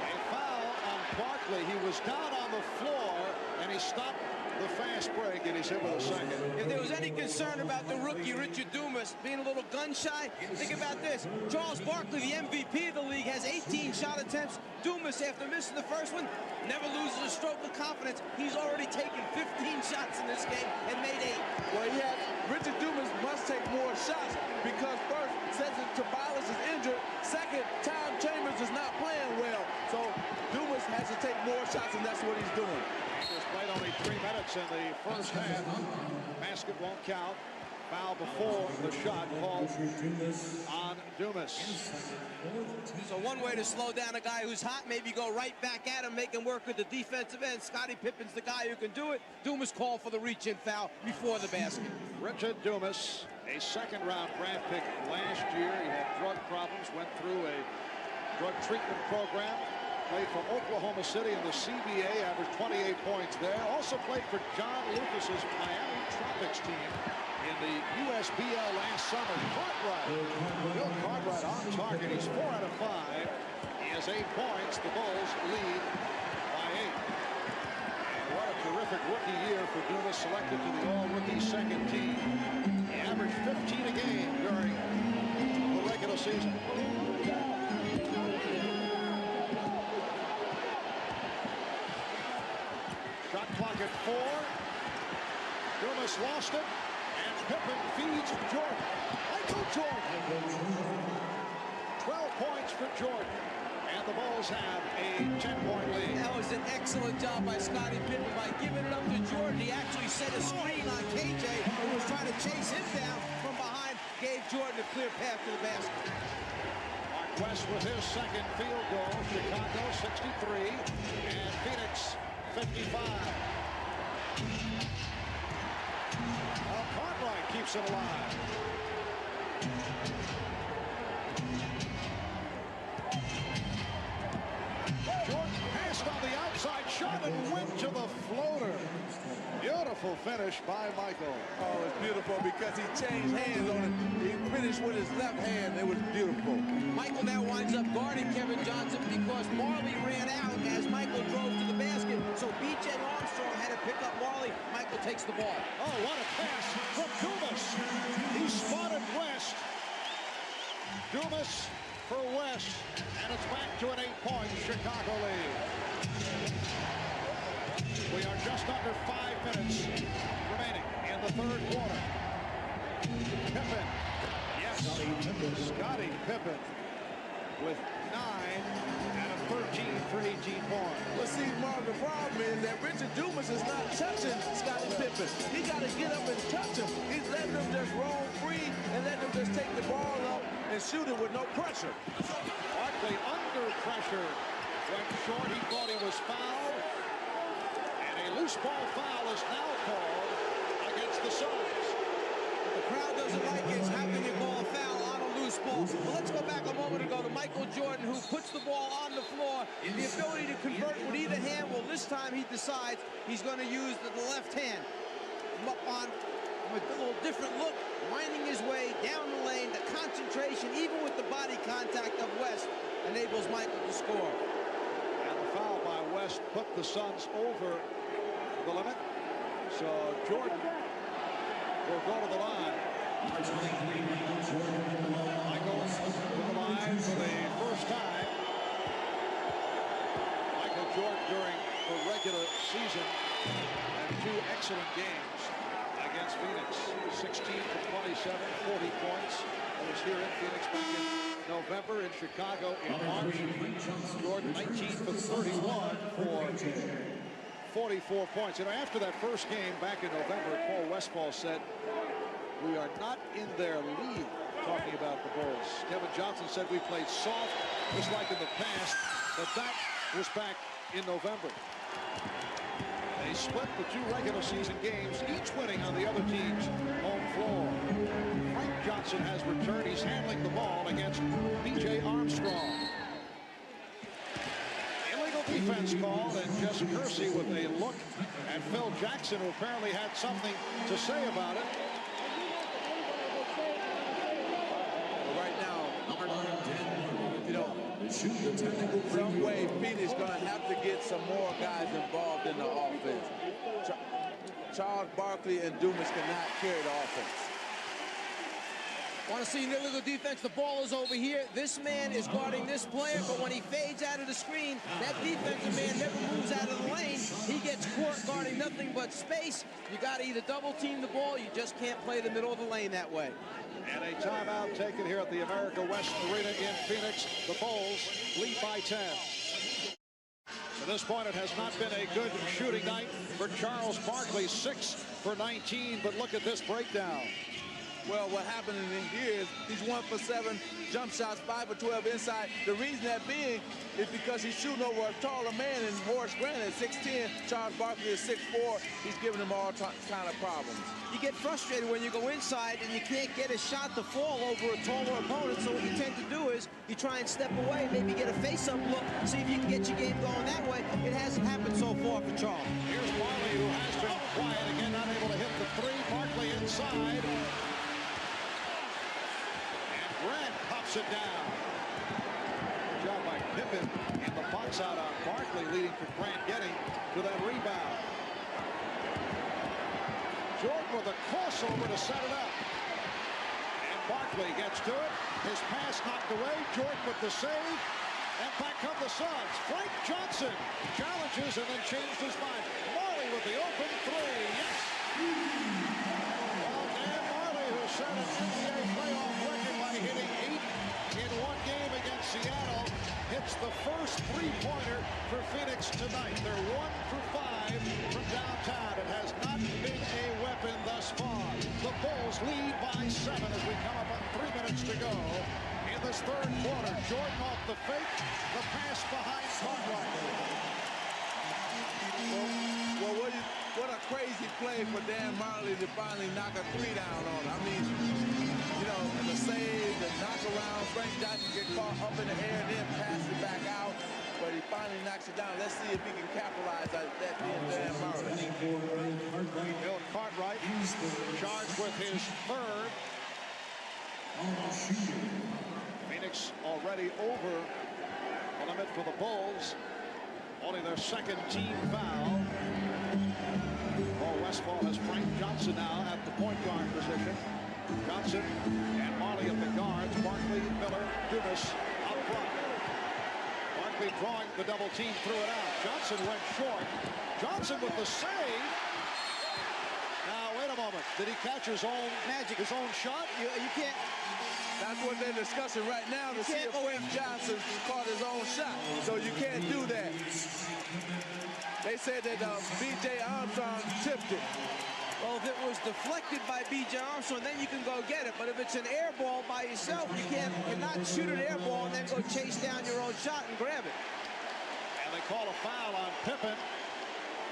A foul on Barkley. He was down on the floor, and he stopped the fast break, and he's hit with a second. If there was any concern about the rookie, Richard Dumas, being a little gun-shy, think about this. Charles Barkley, the MVP of the league, has 18 shot attempts. Dumas, after missing the first one, never loses a stroke of confidence. He's already taken 15 shots in this game and made 8. Well, Richard Dumas must take more shots because first, Cedric Tobias is injured. Second, Tom Chambers is not playing well. So Dumas has to take more shots, and that's what he's doing. Just played only 3 minutes in the first half. Basket won't count. Foul before the shot called on Dumas. So one way to slow down a guy who's hot, maybe go right back at him, make him work at the defensive end. Scottie Pippen's the guy who can do it. Dumas called for the reach-in foul before the basket. Richard Dumas, a second-round draft pick last year. He had drug problems, went through a drug treatment program. Played for Oklahoma City in the CBA, averaged 28 points there. Also played for John Lucas's Miami Tropics team in the USBL last summer. Cartwright, Bill Cartwright on target. He's 4 out of 5. He has 8 points. The Bulls lead by 8. And what a terrific rookie year for Dumas, selected to the all-rookie second team. He averaged 15 a game during the regular season. Shot clock at 4. Dumas lost it, and Pippen feeds Jordan. Michael Jordan. 12 points for Jordan, and the Bulls have a 10-point lead. That was an excellent job by Scottie Pippen by giving it up to Jordan. He actually set a screen on KJ, who was trying to chase him down from behind, gave Jordan a clear path to the basket. Mark West with his second field goal. Chicago 63, and Phoenix 55. Well, Cartwright keeps it alive. Jordan passed on the outside shot and went to the floater. Beautiful beautiful finish by Michael. Oh, it's beautiful because he changed hands on it. He finished with his left hand. It was beautiful. Michael now winds up guarding Kevin Johnson because Marley ran out as Michael drove to the basket. So B.J. Armstrong had to pick up Marley. Michael takes the ball. Oh, what a pass from Dumas. He spotted West. Dumas for West. And it's back to an 8-point Chicago lead. We are just under 5 minutes remaining in the third quarter. Pippen. Yes. Scottie Pippen with 9 out of 13 for 18 points. Well, see, Mark, the problem is that Richard Dumas is not touching Scottie Pippen. He got to get up and touch him. He's letting him just roam free and letting him just take the ball up and shoot it with no pressure. Barkley under pressure. Went short. He thought he was fouled. And a loose ball foul is now called against the Suns. The crowd doesn't like it. How can you call a foul on a loose ball? Well, let's go back a moment ago to Michael Jordan, who puts the ball on the floor. The ability to convert with either hand. Well, this time he decides he's going to use the left hand. Up on a little different look, winding his way down the lane. The concentration, even with the body contact of West, enables Michael to score. And the foul by West put the Suns over the limit. So Jordan will go to the line. Michael to the line for the first time. Michael Jordan during the regular season had 2 excellent games against Phoenix. 16 for 27, 40 points. That was here in Phoenix back in November, in Chicago in March. Jordan 19 for 31 for 44 points. You know, after that first game back in November, Paul Westphal said, "We are not in their league," talking about the Bulls. Kevin Johnson said, "We played soft, just like in the past," but that was back in November. They split the 2 regular season games, each winning on the other team's home floor. Frank Johnson has returned. He's handling the ball against B.J. Armstrong. Illegal defense called, and Jess Kersey with a look at Phil Jackson, who apparently had something to say about it. Well, right now, you know, some way Phoenix going to have to get some more guys involved in the offense. Charles Barkley and Dumas cannot carry the offense. Want to see an illegal defense? The ball is over here. This man is guarding this player, but when he fades out of the screen, that defensive man never moves out of the lane. He gets caught guarding nothing but space. You got to either double team the ball. You just can't play the middle of the lane that way. And a timeout taken here at the America West Arena in Phoenix. The Bulls lead by 10. At this point, it has not been a good shooting night for Charles Barkley. 6 for 19, but look at this breakdown. Well, what happened in here is he's 1 for 7 jump shots, 5 for 12 inside. The reason that being is because he's shooting over a taller man, and Horace Grant is 6'10", Charles Barkley is 6'4". He's giving him all kind of problems. You get frustrated when you go inside and you can't get a shot to fall over a taller opponent, so what you tend to do is you try and step away, maybe get a face-up look, see if you can get your game going that way. It hasn't happened so far for Charles. Here's Marley, who has been quiet again, not able to hit the 3. Barkley inside. Grant pops it down. Good job by Pippen in the box out on Barkley, leading to Grant getting to that rebound. Jordan with a crossover to set it up. And Barkley gets to it. His pass knocked away. Jordan with the save. And back come the Suns. Frank Johnson challenges and then changed his mind. Marley with the open 3. Yes! Well, Dan Marley, who set an NBA playoff record by hitting 8 in one game against Seattle, hits the first 3-pointer for Phoenix tonight. They're 1 for 5 from downtown. It has not been a weapon thus far. The Bulls lead by 7 as we come up on 3 minutes to go in this third quarter. Jordan off the fake, the pass behind Cartwright. Well, what a crazy play for Dan Marley to finally knock a 3 down on him. I mean, you know, the save, the knock around, Frank Johnson get caught up in the air and then pass it back out. But he finally knocks it down. Let's see if he can capitalize on that being Dan Marley. Bill with his third. Phoenix already over the limit for the Bulls. Only their second team foul. Westphal has Frank Johnson now at the point guard position. Johnson and Marley at the guards. Barkley, Miller, Dumas up front. Barkley drawing the double team, threw it out. Johnson went short. Johnson with the save. Now wait a moment. Did he catch his own magic? His own shot? You can't. That's what they're discussing right now to see if Frank Johnson caught his own shot. So you can't do that. They said that B.J. Armstrong tipped it. Well, if it was deflected by B.J. Armstrong, then you can go get it. But if it's an air ball by yourself, you cannot shoot an air ball and then go chase down your own shot and grab it. And they call a foul on Pippen,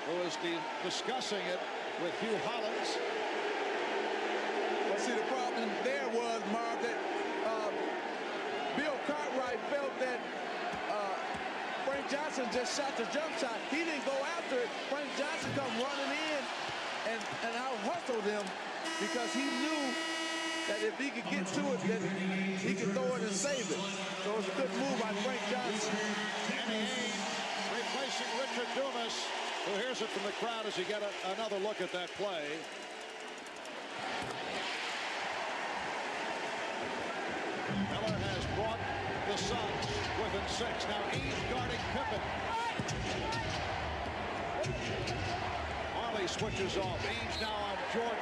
who is discussing it with Hugh Hollins. Well, see, the problem there was, Marv, that Bill Cartwright felt that Frank Johnson just shot the jump shot. He didn't go after it. Frank Johnson come running in and out-hustled him because he knew that if he could get to it, that he could throw it and save it. So it was a good move by Frank Johnson. Danny Ainge replacing Richard Dumas, who hears it from the crowd as you get another look at that play. Miller has brought the Suns within 6. Now Ainge guarding Pippen. Marley switches off. Ainge now on Jordan.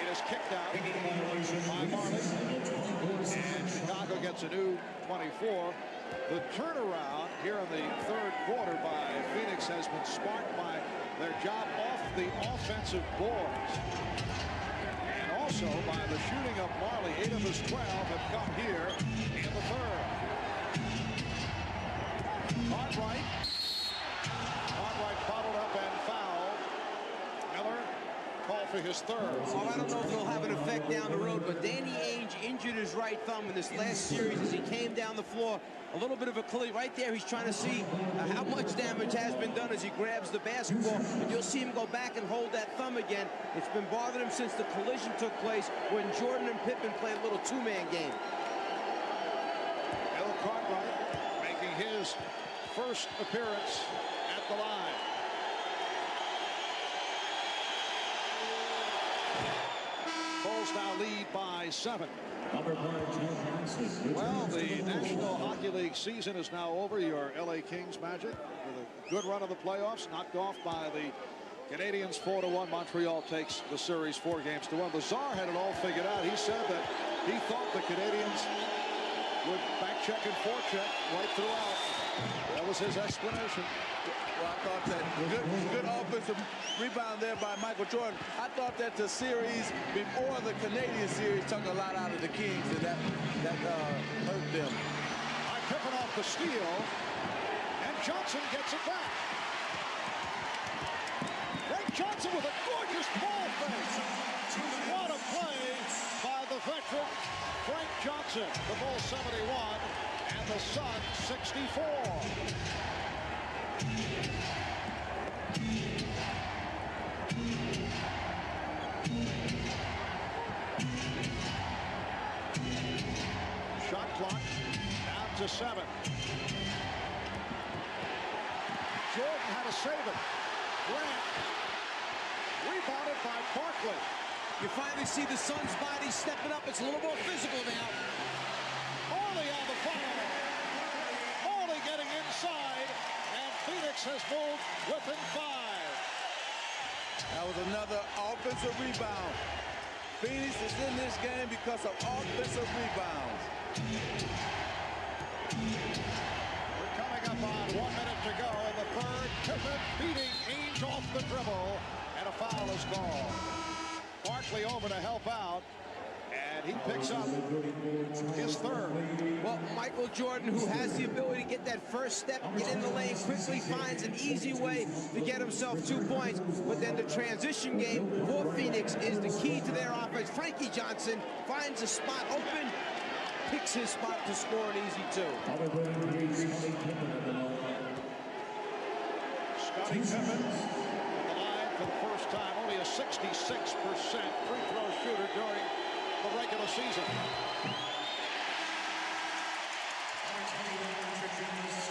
It is kicked out by Marley. And Chicago gets a new 24. The turnaround here in the third quarter by Phoenix has been sparked by their job off the offensive boards. And also by the shooting of Marley. 8 of his 12 have come here in the third. Cartwright bottled up and fouled. Miller called for his third. Oh, I don't know if it'll have an effect down the road, but Danny Ainge injured his right thumb in this last series as he came down the floor. A little bit of a collision right there. He's trying to see how much damage has been done as he grabs the basketball. And you'll see him go back and hold that thumb again. It's been bothering him since the collision took place when Jordan and Pippen played a little two-man game. Bill Cartwright making his first appearance at the line. Bulls now lead by 7. Well, the National Hockey League season is now over. Your LA Kings Magic with a good run of the playoffs, knocked off by the Canadians 4-1. Montreal takes the series 4-1. The Czar had it all figured out. He said that he thought the Canadians would back check and forecheck right throughout. That was his explanation. Well, I thought that good offensive rebound there by Michael Jordan. I thought that the series before the Canadian series took a lot out of the Kings, and that hurt them. Pippen off the steal, and Johnson gets it back. Frank Johnson with a gorgeous ball fake. What a play by the veteran Frank Johnson. The Bulls 71 and the Suns 64. Shot clock down to 7. Jordan had to save it. Grant rebounded by Barkley. You finally see the Suns' body stepping up. It's a little more physical now. Marley on the foul. Marley getting inside, and Phoenix has moved within 5. That was another offensive rebound. Phoenix is in this game because of offensive rebounds. We're coming up on 1 minute to go in the third. Pippen beating Ainge off the dribble, and a foul is called. Barkley over to help out, and he picks up his third. Well, Michael Jordan, who has the ability to get that first step, get in the lane, quickly finds an easy way to get himself 2 points. But then the transition game for Phoenix is the key to their offense. Frankie Johnson finds a spot open, picks his spot to score an easy 2. Scottie Pippen on the line for the first time. Only a 66% free throw shooter during the regular season.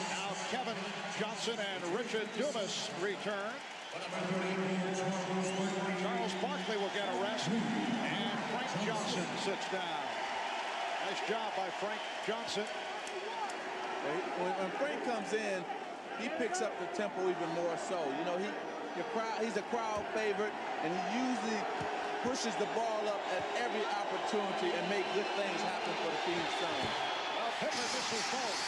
Now Kevin Johnson and Richard Dumas return. Charles Barkley will get a rest, and Frank Johnson sits down. Nice job by Frank Johnson. When Frank comes in, he picks up the tempo even more so. You know, he's a crowd favorite, and he usually pushes the ball up at every opportunity and make good things happen for the Phoenix Suns. Well, Pippen misses both.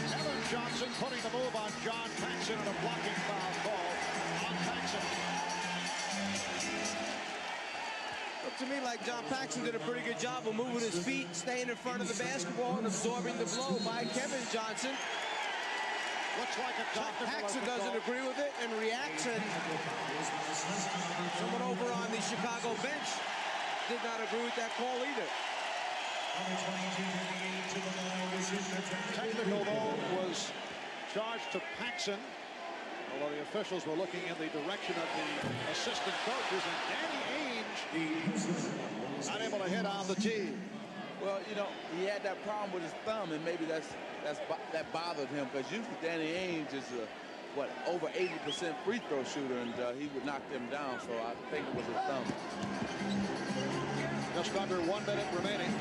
Kevin Johnson putting the move on John Paxson and a blocking foul call on Paxson. Looked to me like John Paxson did a pretty good job of moving his feet, staying in front of the basketball, and absorbing the blow by Kevin Johnson. Looks like a John Paxson doesn't agree with it and reacts, and someone over on the Chicago bench did not agree with that call either. Technical, though, was charged to Paxson, although the officials were looking in the direction of the assistant coaches, and Danny Ainge unable to hit on the tee. Well, you know, he had that problem with his thumb, and maybe that bothered him, because usually Danny Ainge is over 80% free throw shooter, and he would knock them down, so I think it was his thumb. Just under 1 minute remaining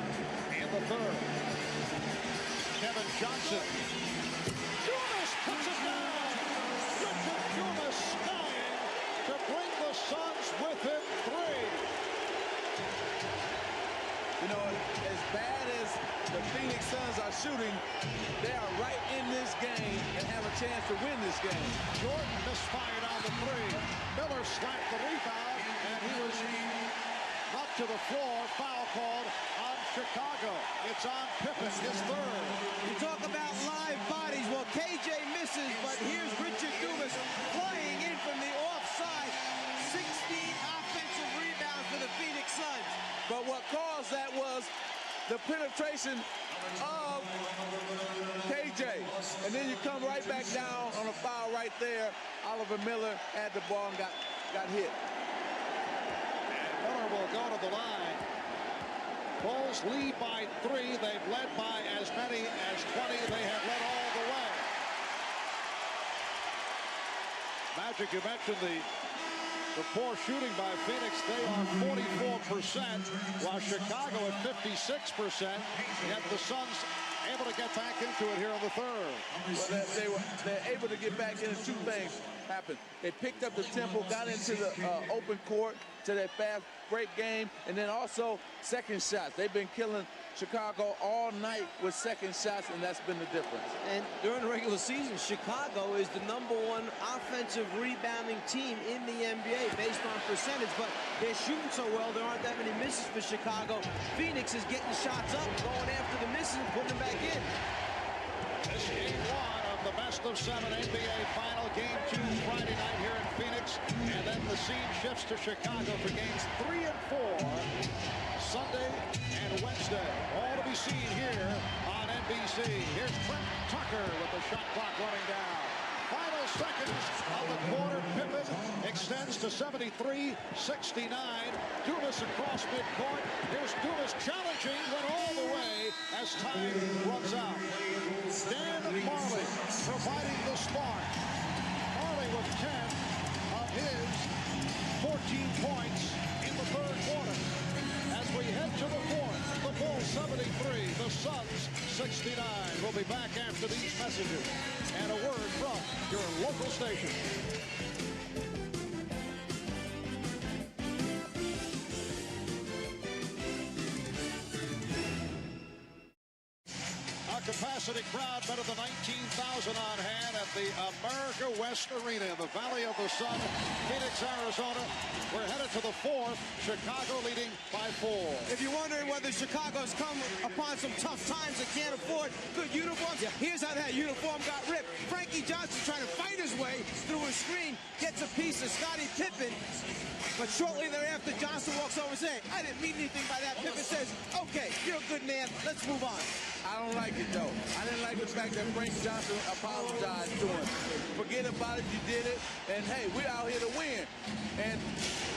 in the third. Kevin Johnson. Dumas puts it down. Richard Dumas skying to bring the Suns within 3. You know, as bad as the Phoenix Suns are shooting, they are right in this game and have a chance to win this game. Jordan misfired on the 3. Miller slapped the rebound, and he was up to the floor. Foul called on Chicago. It's on Pippen, his third. You talk about live bodies. Well, KJ misses, but here's Richard Dumas flying in from the offside. 16 offensive rebounds for the Phoenix Suns. But what caused that was the penetration of KJ. And then you come right back down on a foul right there. Oliver Miller had the ball and got hit. Miller will go to the line. Bulls lead by 3. They've led by as many as 20. They have led all the way. Magic, you mentioned the poor shooting by Phoenix. They are 44%, while Chicago at 56%. Yet the Suns able to get back into it here in the third. Well, they're able to get back into 2 things happened. They picked up the tempo, got into the open court to that fast break game, and then also second shots. They've been killing Chicago all night with second shots, and that's been the difference. And during the regular season, Chicago is the #1 offensive rebounding team in the NBA based on percentage, but they're shooting so well, there aren't that many misses for Chicago. Phoenix is getting shots up, going after the misses and putting them back in. This game 1 of the best-of-7 NBA final. Game 2 Friday night here in Phoenix, and then the scene shifts to Chicago for games 3 and 4 Sunday and Wednesday. All to be seen here on NBC. Here's Trent Tucker with the shot clock running down. Final seconds of the quarter. Pippen extends to 73-69. Dumas across midcourt. Here's Dumas challenging, went all the way as time runs out. Dan Majerle providing the spark. Majerle with 10 of his 14 points in the third quarter. As we head to the fourth, the Bulls 73, the Suns 69. We'll be back after these messages and a word from your local station. Capacity crowd, better than 19,000 on hand at the America West Arena in the Valley of the Sun, Phoenix, Arizona. We're headed to the fourth. Chicago leading by 4. If you're wondering whether Chicago's come upon some tough times and can't afford good uniforms, here's how that uniform got ripped. Frankie Johnson trying to fight his way through a screen, gets a piece of Scottie Pippen, but shortly thereafter, Johnson walks over and says, I didn't mean anything by that. Pippen says, okay, you're a good man, let's move on. I don't like it, though. I didn't like the fact that Frank Johnson apologized to him. Forget about it, you did it, and hey, we're out here to win. And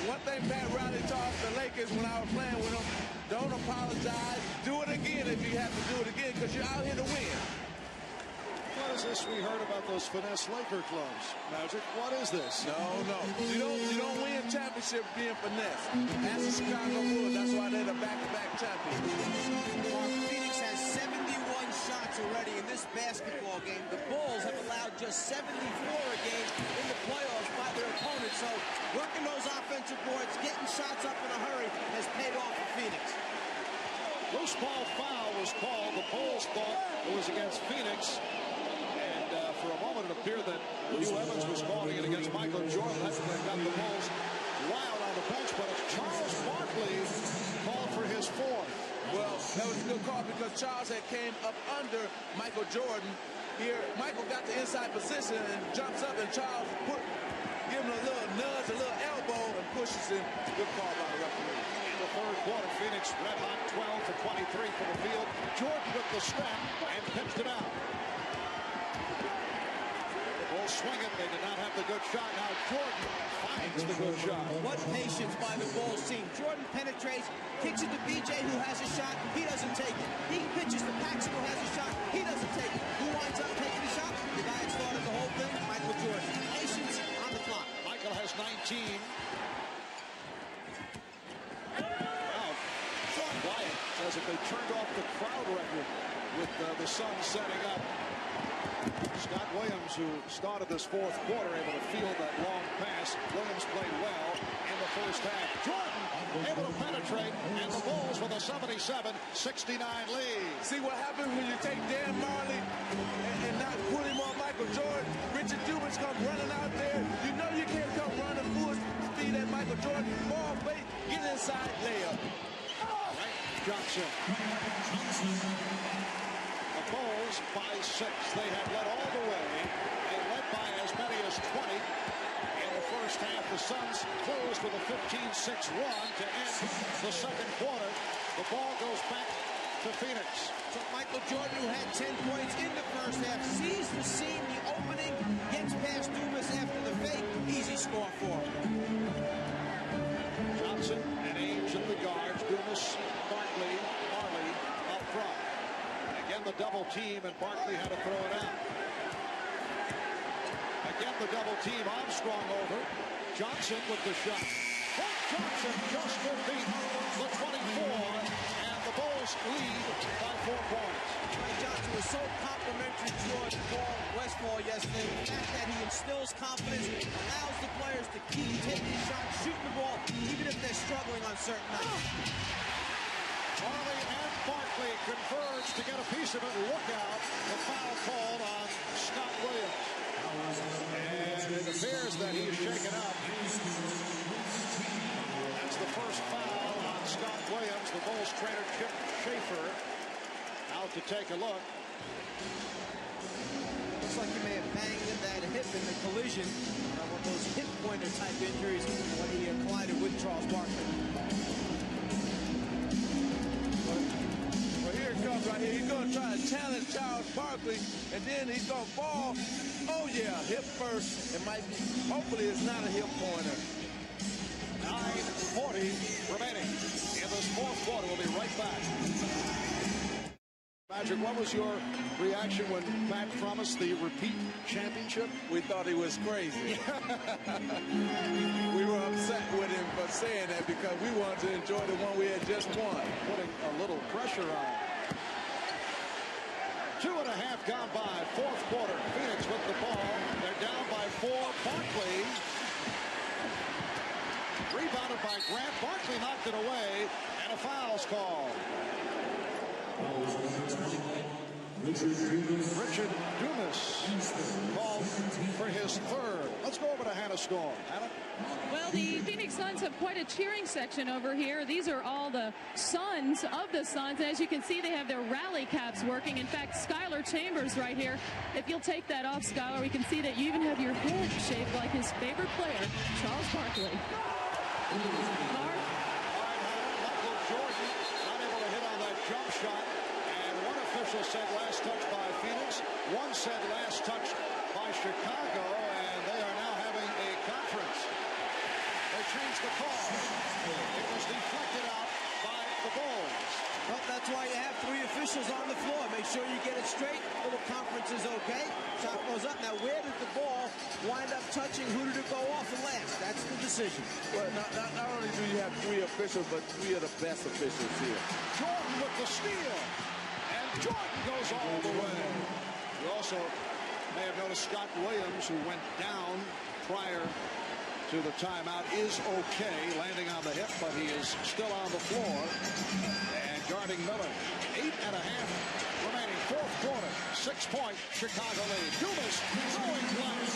one thing Pat Riley taught the Lakers when I was playing with them, don't apologize, do it again if you have to do it again, because you're out here to win. What is this we heard about those finesse Laker clubs, Magic? What is this? No. You don't win championship being finesse. That's the Chicago Bulls. That's why they're the back-to-back champions. Phoenix has 71 shots already in this basketball game. The Bulls have allowed just 74 a game in the playoffs by their opponents. So working those offensive boards, getting shots up in a hurry has paid off for Phoenix. Loose ball foul was called. The Bulls thought it was against Phoenix. For a moment, it appeared that Hugh Evans was calling it against Michael Jordan. That's what got the Bulls wild on the bench. But it's Charles Barkley called for his fourth. Well, that was a good call because Charles had came up under Michael Jordan. Here, Michael got the inside position and jumps up, and Charles give him a little nudge, a little elbow, and pushes him. Good call by the referee. In the third quarter, Phoenix red hot, 12 for 23 from the field. Jordan with the step and pitched it out. Swing it. They did not have the good shot. Now Jordan finds the good shot. What patience by the Bulls team. Jordan penetrates, kicks it to BJ, who has a shot. He doesn't take it. He pitches to Paxson, who has a shot. He doesn't take it. Who winds up taking the shot? The guy that started the whole thing, Michael Jordan. Patience on the clock. Michael has 19. Wow. Sean Wyatt says if they turned off the crowd record with the Suns setting up. Scott Williams, who started this fourth quarter, able to field that long pass. Williams played well in the first half. Jordan able to penetrate, and the Bulls with a 77-69 lead. See what happens when you take Dan Marley and not put him on Michael Jordan. Richard Dumas comes running out there. You know you can't come running full speed at Michael Jordan. Ball fake, get inside, layup. Right, Johnson. Bulls by 6. They have led all the way. They led by as many as 20. In the first half, the Suns closed with a 15-6 run to end the second quarter. The ball goes back to Phoenix. So Michael Jordan, who had 10 points in the first half, sees the seam, the opening, gets past Dumas after the fake. Easy score for him. Johnson and Ainge at the guards. Dumas, Barkley, Marley up front. Again, the double team, and Barkley had to throw it out. Again, the double team. Armstrong over. Johnson with the shot. Frank Johnson just to beat the 24, and the Bulls lead by 4 points. Frank Johnson was so complimentary to George Westfall yesterday. The fact that he instills confidence, allows the players to keep taking shots, shooting the ball, even if they're struggling on certain nights. Marley and Barkley converge to get a piece of it. Look out, the foul called on Scott Williams. And it appears that he's shaken up. That's the first foul on Scott Williams. The Bulls trainer Chip Schaefer out to take a look. Looks like he may have banged that hip in the collision. One of those hip pointer type injuries when he collided with Charles Barkley. Well, here it comes right here. He's going to try to challenge Charles Barkley, and then he's going to fall. Oh, yeah, hip first. It might be. Hopefully, it's not a hip pointer. 9:40 remaining in this fourth quarter. We'll be right back. Magic, what was your reaction when Pat promised the repeat championship? We thought he was crazy. We were upset with him for saying that because we wanted to enjoy the one we had just won. Putting a little pressure on. 2.5 gone by. Fourth quarter. Phoenix with the ball. They're down by 4. Barkley rebounded by Grant. Barkley knocked it away, and a foul's called. Richard Dumas called for his third. Let's go over to Hannah Storm. Hannah? Well, the Phoenix Suns have quite a cheering section over here. These are all the sons of the Suns. As you can see, they have their rally caps working. In fact, Skylar Chambers right here. If you'll take that off, Skylar, we can see that you even have your head shaped like his favorite player, Charles Barkley. Michael Jordan not able to hit on that jump shot. And one official said last touch by Phoenix. One said last touch by by Chicago, and they are now having a conference. They changed the call. It was deflected out by the Bulls. Well, that's why you have 3 officials on the floor. Make sure you get it straight. Little conference is okay. Shot goes up. Now, where did the ball wind up touching? Who did it go off and last? That's the decision. Well, not only do you have 3 officials, but 3 of the best officials here. Jordan with the steal. And Jordan goes all the way. You also may have noticed Scott Williams, who went down prior to the timeout, is okay, landing on the hip, but he is still on the floor. And guarding Miller. 8.5 remaining, 4th quarter. 6-point Chicago lead. Dumas throwing blank.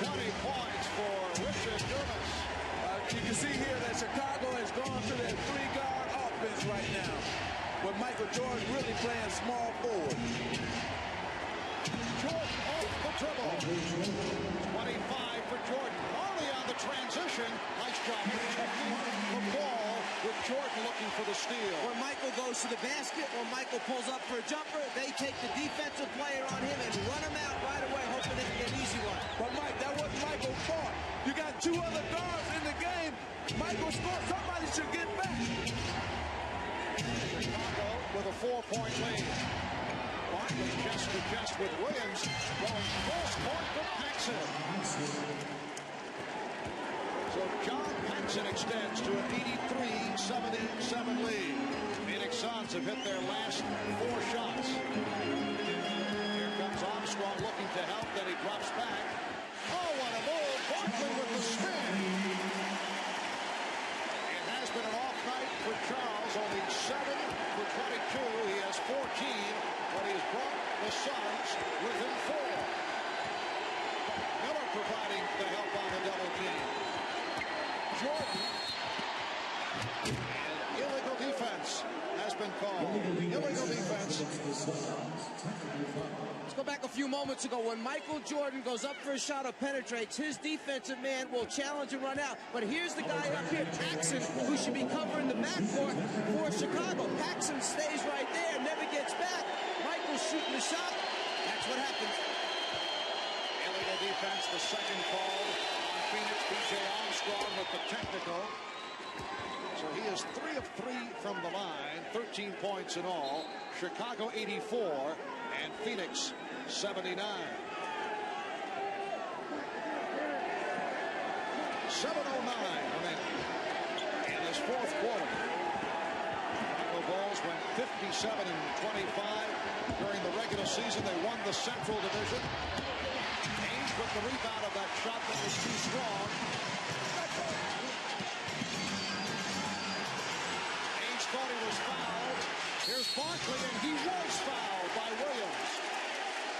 20 points for Richard Dumas. You can see here that Chicago has gone to their 3-guard offense right now, with Michael Jordan really playing small forward. Jordan off the dribble. 25 for Jordan. Barkley on the transition. Nice job protecting the ball with Jordan looking for the steal. When Michael goes to the basket, when Michael pulls up for a jumper, they take the defensive player on him and run him out right away, hoping they can get an easy one. But Mike, that wasn't Michael's fault. You got 2 other guards in the game. Michael scored. Somebody should get back. Chicago with a 4-point lead. Barkley chest to chest with Williams, going cross-court to Paxson. So John Paxson extends to an 83-77 lead. Phoenix Suns have hit their last 4 shots. Here comes Armstrong looking to help, then he drops back. Oh, what a move! Barkley with the spin. It has been an off night for Charles, only 7 for 22. He has 14, but he has brought the Suns within 4. Miller providing the help on the double team. Jordan. And illegal defense has been called. Illegal defense. Let's go back a few moments ago when Michael Jordan goes up for a shot or penetrates. His defensive man will challenge and run out. But here's the guy up here, Paxson, who should be covering the backcourt for Chicago. Paxson stays right there, never gets back. Michael's shooting the shot. That's what happens. Illegal defense, the second called on Phoenix. B.J. Armstrong with the technical. So he is 3 of 3 from the line, 13 points in all. Chicago 84 and Phoenix 79. 7:09 remaining in this 4th quarter. Chicago Bulls went 57-25 during the regular season. They won the Central Division. Ainge took the rebound of that shot that was too strong. Ainge thought he was fouled. Here's Barkley, and he was fouled by Williams.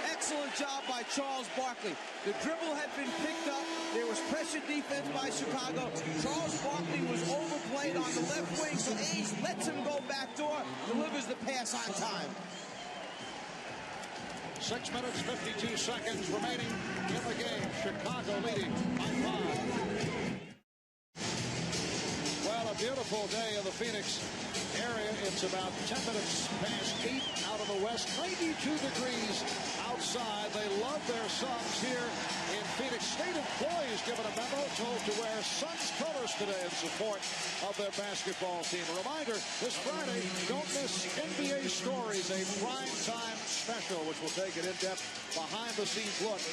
Excellent job by Charles Barkley. The dribble had been picked up. There was pressure defense by Chicago. Charles Barkley was overplayed on the left wing, so Ainge lets him go backdoor, delivers the pass on time. 6 minutes, 52 seconds remaining in the game. Chicago leading by 5. Well, a beautiful day in the Phoenix area. It's about 10 minutes past 8 out of the west. 92 degrees outside. They love their Suns here in Phoenix. State employees given a memo told to wear Suns colors today in support of their basketball team. A reminder, this Friday, don't miss NBA Stories, a primetime special, which will take an in-depth behind-the-scenes look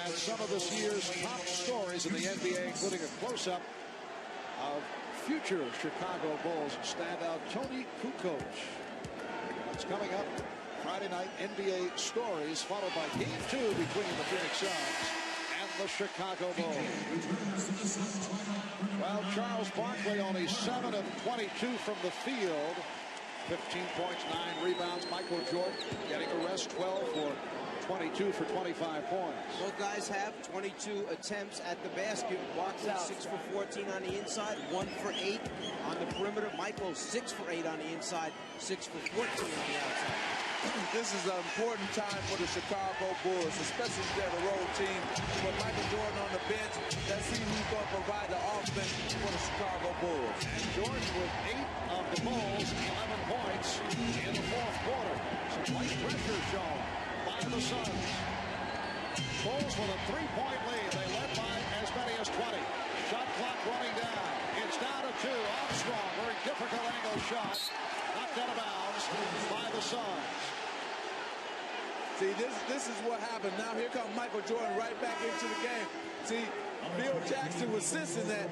at some of this year's top stories in the NBA, including a close-up of future Chicago Bulls standout Tony Kukoc. That's coming up Friday night. NBA Stories, followed by Game 2 between the Phoenix Suns and the Chicago Bulls. Well, Charles Barkley only 7 of 22 from the field. 15 points, 9 rebounds. Michael Jordan getting a rest, 12 for 22 for 25 points. Both guys have 22 attempts at the basket. Barkley 6 for 14 on the inside, 1 for 8 on the perimeter. Michael 6 for 8 on the inside, 6 for 14 on the outside. This is an important time for the Chicago Bulls, especially if they're the road team. With Michael Jordan on the bench, let's see who's going to provide the offense for the Chicago Bulls. And Jordan with 8 of the Bulls, 11 points in the 4th quarter. Some light pressure shown by the Suns. Bulls with a 3-point lead. They led by as many as 20. Shot clock running down. It's down to 2. Armstrong, very difficult angle shot. Knocked out of bounds by the Suns. See, this is what happened. Now here comes Michael Jordan right back into the game. See, Bill Jackson was sensing that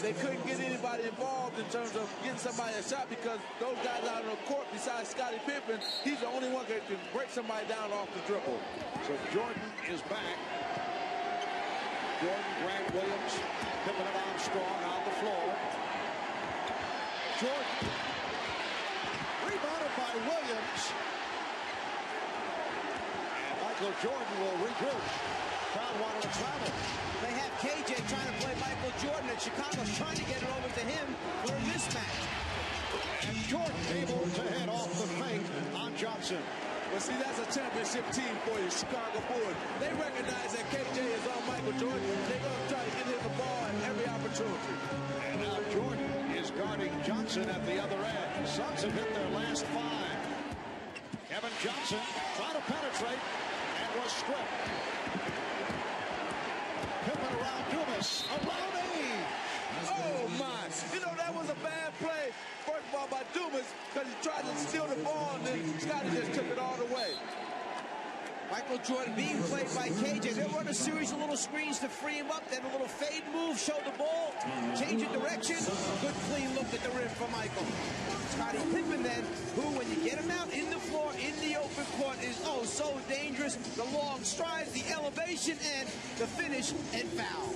they couldn't get anybody involved in terms of getting somebody a shot because those guys out on the court besides Scottie Pippen, he's the only one that can break somebody down off the dribble. So Jordan is back. Jordan, Grant, Williams, Pippen and Armstrong on the floor. Jordan rebounded by Williams. And Michael Jordan will regroup. Crowd wanted to travel. They have KJ trying to play Michael Jordan, and Chicago's trying to get it over to him for a mismatch. And Jordan able to head off the fake on Johnson. Well, see, that's a championship team for you, Chicago Bulls. They recognize that KJ is on Michael Jordan. They're going to try to get him the ball at every opportunity. And now Jordan is guarding Johnson at the other end. The Suns have hit their last 5. Kevin Johnson trying to penetrate and was stripped. Pippen around Dumas, around Ainge. Oh, my. You know, that was a bad play, first of all, by Dumas, because he tried to steal the ball, and then Scottie just took it all the way. Michael Jordan being played by KJ. They'll run a series of little screens to free him up, then a little fade move, show the ball, change of direction. Good clean look at the rim for Michael. Scottie Pippen then, who when you get him out in the floor, in the open court, is oh so dangerous. The long strides, the elevation, and the finish and foul.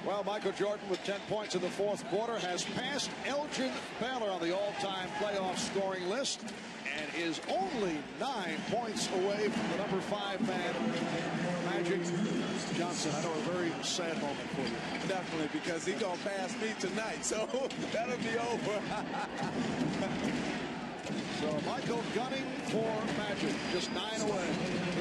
Well, Michael Jordan with 10 points in the fourth quarter has passed Elgin Baylor on the all-time playoff scoring list and is only 9 points away from the number 5 man, Magic Johnson. I know a very sad moment for you. Definitely, because he's going to pass me tonight, so that'll be over. So Michael gunning for Magic, just 9 away.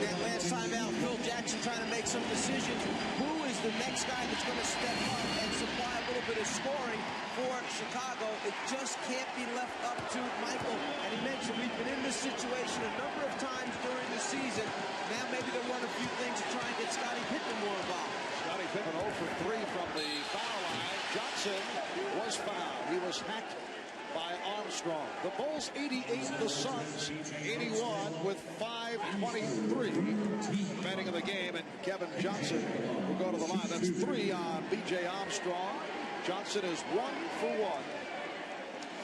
That last time out, Phil Jackson trying to make some decisions. Who is the next guy that's going to step up and supply a little bit of scoring for Chicago? It just can't be left up to Michael. And he mentioned we've been in this situation a number of times during the season. Now maybe they'll run a few things to try and get Scottie Pippen more involved. Scottie Pippen 0 for 3 from the foul line. Johnson was fouled. He was hacked by Armstrong. The Bulls 88, the Suns 81 with 5:23 remaining in the game, and Kevin Johnson will go to the line. That's 3 on B.J. Armstrong. Johnson is 1 for 1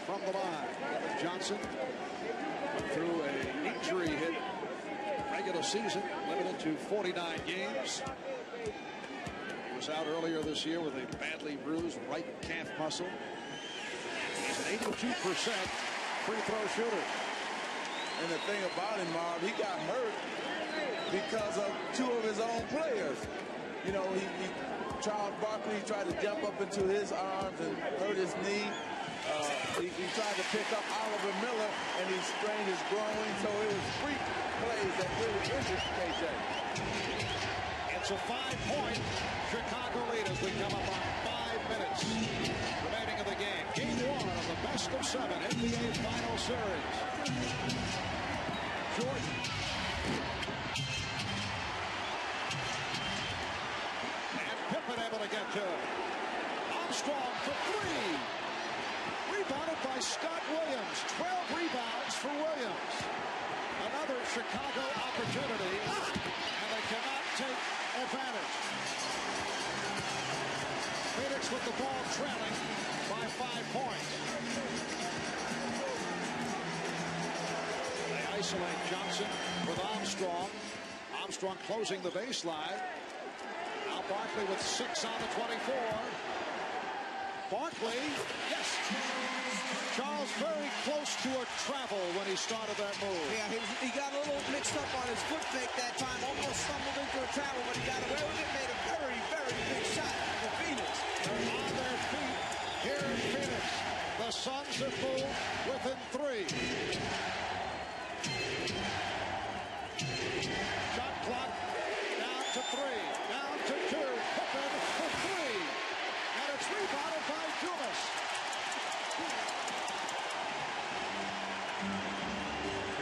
from the line. Kevin Johnson went through an injury hit regular season, limited to 49 games. He was out earlier this year with a badly bruised right calf muscle. He's an 82% free throw shooter. And the thing about him, Marv, he got hurt because of 2 of his own players. You know, Charles Barkley tried to jump up into his arms and hurt his knee. He tried to pick up Oliver Miller, and he strained his groin. So it was freak plays that really injured KJ. It's a 5-point Chicago lead as we come up on 5 minutes remaining of the game. Game 1 of the best of 7 NBA Final Series. Jordan. And Pippen able to get to it. Armstrong for 3. Rebounded by Scott Williams. 12 rebounds for Williams. Another Chicago opportunity, and they cannot take advantage. Phoenix with the ball trailing by 5 points. They isolate Johnson with Armstrong. Armstrong closing the baseline. Now Barkley with 6 on the 24. Barkley, yes. Charles very close to a travel when he started that move. Yeah, he got a little mixed up on his foot fake that time. Almost stumbled into a travel, but he got away with it. Made a very, very big shot for Phoenix. They're on their feet here in Phoenix. The Suns have moved within 3. Shot clock down to 3. Down to 2. Pippen for 3. And it's rebounded by Dumas.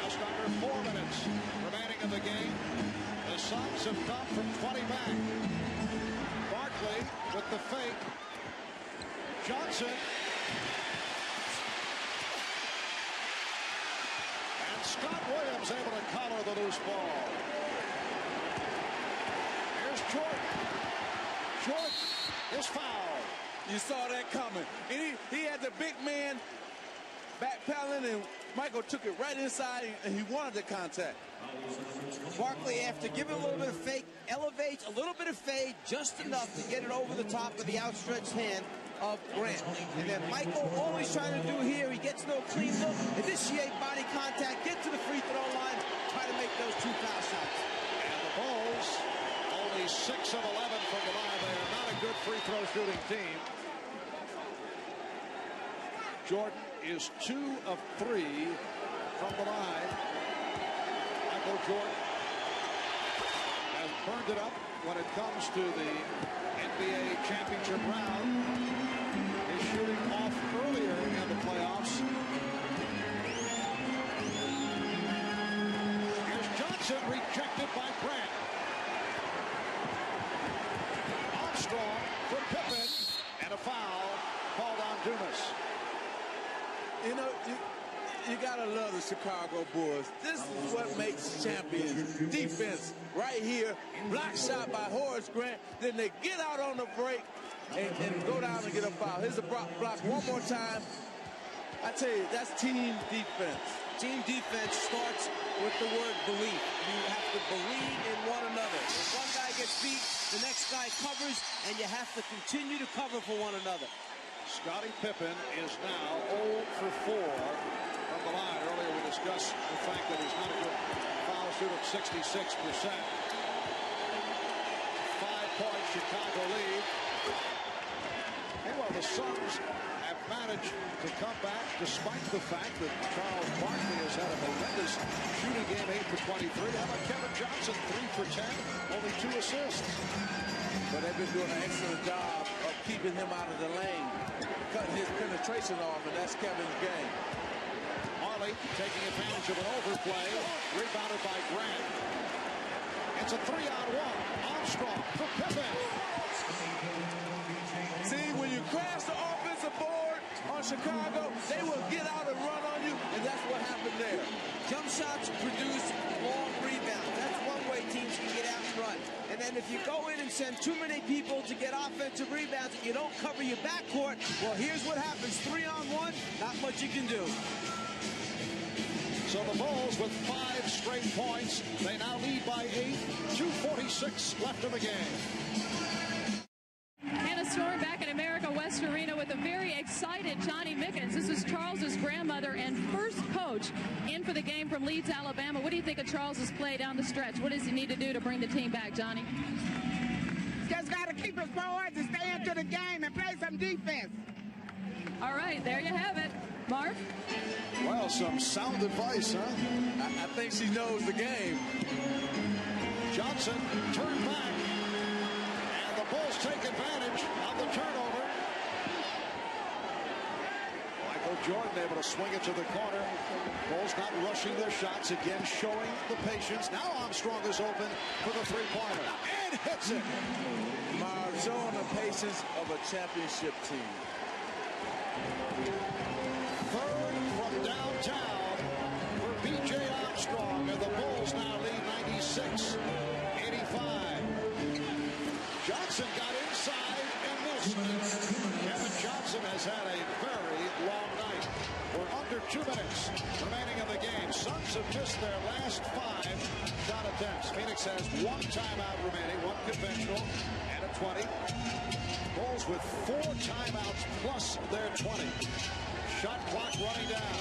Just under 4 minutes. have come from 20 back. Barkley with the fake. Johnson. And Scott Williams able to collar the loose ball. Here's Jordan. Jordan is fouled. You saw that coming. And he had the big man backpedaling, and Michael took it right inside, and he wanted the contact. Barkley, after giving a little bit of fake, elevates a little bit of fade, just enough to get it over the top of the outstretched hand of Grant. And then Michael, all he's trying to do here, he gets no clean look, initiate body contact, get to the free throw line, try to make those 2 foul shots. And the Bulls, only 6 of 11 from the line. They are not a good free throw shooting team. Jordan is 2 of 3 from the line. Michael Jordan has burned it up when it comes to the NBA championship round. He's shooting off earlier in the playoffs. Here's Johnson, rejected by Grant. Armstrong for Pippen, and a foul called on Dumas. You know, you gotta love the Chicago Bulls. This is what makes champions. Defense right here. Block shot by Horace Grant. Then they get out on the break and go down and get a foul. Here's a block one more time. I tell you, that's team defense. Team defense starts with the word belief. You have to believe in one another. If one guy gets beat, the next guy covers, and you have to continue to cover for one another. Scottie Pippen is now 0 for 4 from the line. Earlier we discussed the fact that he's not a good foul shooter of 66%. 5-point Chicago lead. Meanwhile, the Suns have managed to come back despite the fact that Charles Barkley has had a horrendous shooting game, 8 for 23. How about Kevin Johnson, 3 for 10, only 2 assists. But they've been doing an excellent job of keeping him out of the lane, cutting his penetration off, and that's Kevin's game. Marley taking advantage of an overplay, rebounded by Grant. It's a 3-on-1. Armstrong for Pippen. See, when you crash the offensive board on Chicago, they will get out and run on you, and that's what happened there. Jump shots produce long rebounds. That's one way teams can get out and run. And then if you go in and send too many people to get offensive rebounds and you don't cover your backcourt, well, here's what happens. 3-on-1, not much you can do. So the Bulls with 5 straight points. They now lead by 8. 2:46 left in the game. And a storm back in America West Arena with a very excited Johnny Mickens. This is Charles's grandmother and first coach in for the game from Leeds, Alabama. What do you think of Charles's play down the stretch? What does he need to do to bring the team back, Johnny? Just got to keep his boards and stay into the game and play some defense. All right, there you have it. Marv? Well, some sound advice, huh? I think she knows the game. Johnson turned back. And the Bulls take advantage of the turnover. Michael Jordan able to swing it to the corner. Bulls not rushing their shots, again showing the patience. Now Armstrong is open for the three-pointer. And hits it. Marv showing the patience of a championship team. Third from downtown for B.J. Armstrong. And the Bulls now lead 96-85. Johnson got inside and missed. Kevin Johnson has had a very long night. We're under 2 minutes remaining in the game. Suns have missed their last 5 shot attempts. Phoenix has 1 timeout remaining, 1 conventional, and a 20. Bulls with 4 timeouts plus their 20. Shot clock running down.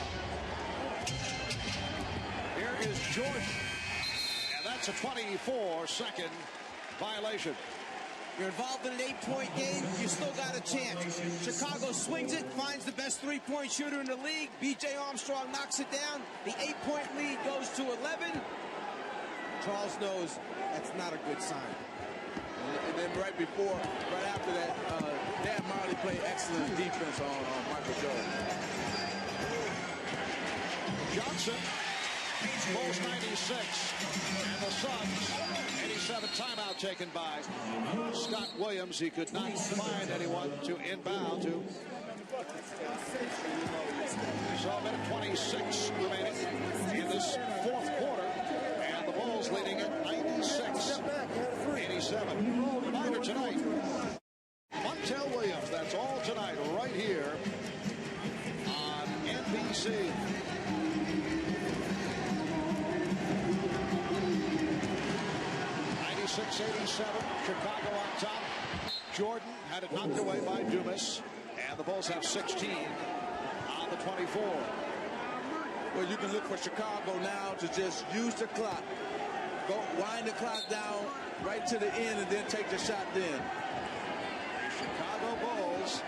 Here is Jordan. And that's a 24-second violation. You're involved in an 8-point game, you still got a chance. Chicago swings it, finds the best 3-point shooter in the league. B.J. Armstrong knocks it down. The 8-point lead goes to 11. Charles knows that's not a good sign. And then right after that, Dan Marley played excellent defense on Michael Jordan. Johnson Bulls 96. And the Suns, 87. Timeout taken by Scott Williams. He could not find anyone to inbound to. So a minute 26 remaining in this fourth quarter. And the Bulls leading at 96-87. Reminder tonight, Montel Williams. That's all tonight right here on NBC. Chicago on top. Jordan had it knocked away by Dumas. And the Bulls have 16 on the 24. Well, you can look for Chicago now to just use the clock. Go wind the clock down right to the end and then take the shot then. Chicago Bulls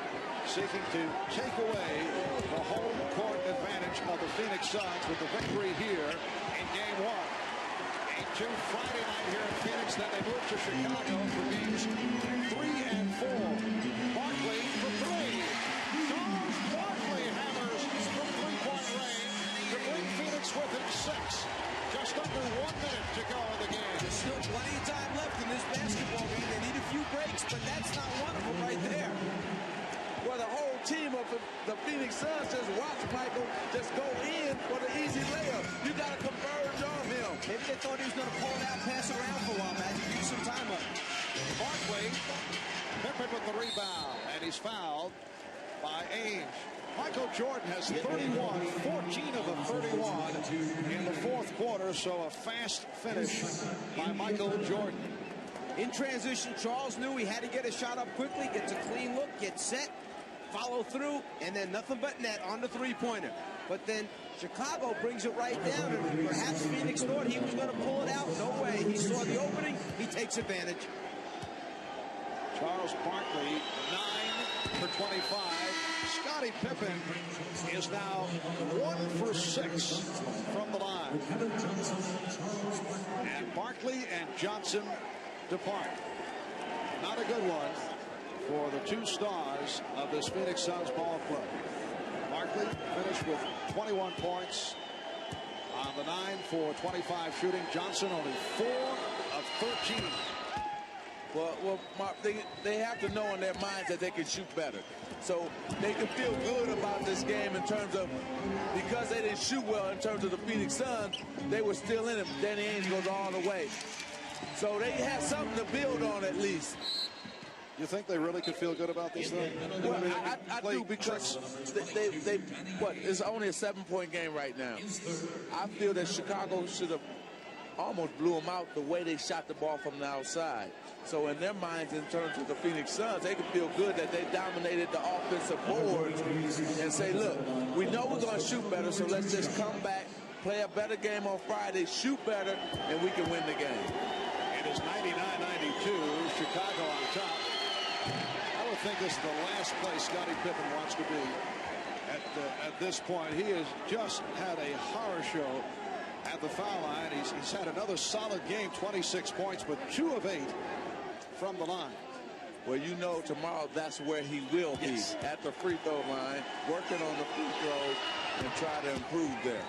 seeking to take away the home court advantage of the Phoenix Suns with the victory here in Game 1. 8-2 Friday night here in Phoenix. Then they move to Chicago for games 3 and 4. Barkley for 3. Charles Barkley hammers from three-point range to bring Phoenix within 6. Just under 1 minute to go in the game. There's still plenty of time left in this basketball game. They need a few breaks, but that's not one of them right there. Well, the whole team of the Phoenix Suns just watch Michael just go in for the easy layup. You got to converge on him. Maybe they thought he was going to pull it out, pass it around for a while, Magic. Use some time up. Barkley, Pippen with the rebound, and he's fouled by Ainge. Michael Jordan has 31, 14 of the 31 in the fourth quarter, so a fast finish by Michael Jordan. In transition, Charles knew he had to get a shot up quickly, gets a clean look, get set, follow through, and then nothing but net on the three-pointer. But then Chicago brings it right down, and perhaps Phoenix thought he was going to pull it out. No way. He saw the opening. He takes advantage. Charles Barkley, 9 for 25. Scottie Pippen is now 1 for 6 from the line. And Barkley and Johnson depart. Not a good one for the two stars of this Phoenix Suns ball club. Barkley finished with 21 points on the 9 for 25 shooting. Johnson only 4 of 13. Well, Mark, they have to know in their minds that they can shoot better. So they can feel good about this game in terms of, because they didn't shoot well in terms of the Phoenix Suns, they were still in it. Danny Ainge goes all the way. So they have something to build on at least. You think they really could feel good about this thing? Well, I do, because it's only a 7-point game right now. I feel that Chicago should have almost blew them out the way they shot the ball from the outside. So in their minds, in terms of the Phoenix Suns, they can feel good that they dominated the offensive boards and say, look, we know we're going to shoot better, so let's just come back, play a better game on Friday, shoot better, and we can win the game. It is 99-92, Chicago on top. I would think this is the last place Scottie Pippen wants to be at this point. He has just had a horror show at the foul line. He's had another solid game, 26 points, but 2 of 8 from the line. Well, you know, tomorrow that's where he will be, at the free throw line, working on the free throws and try to improve there.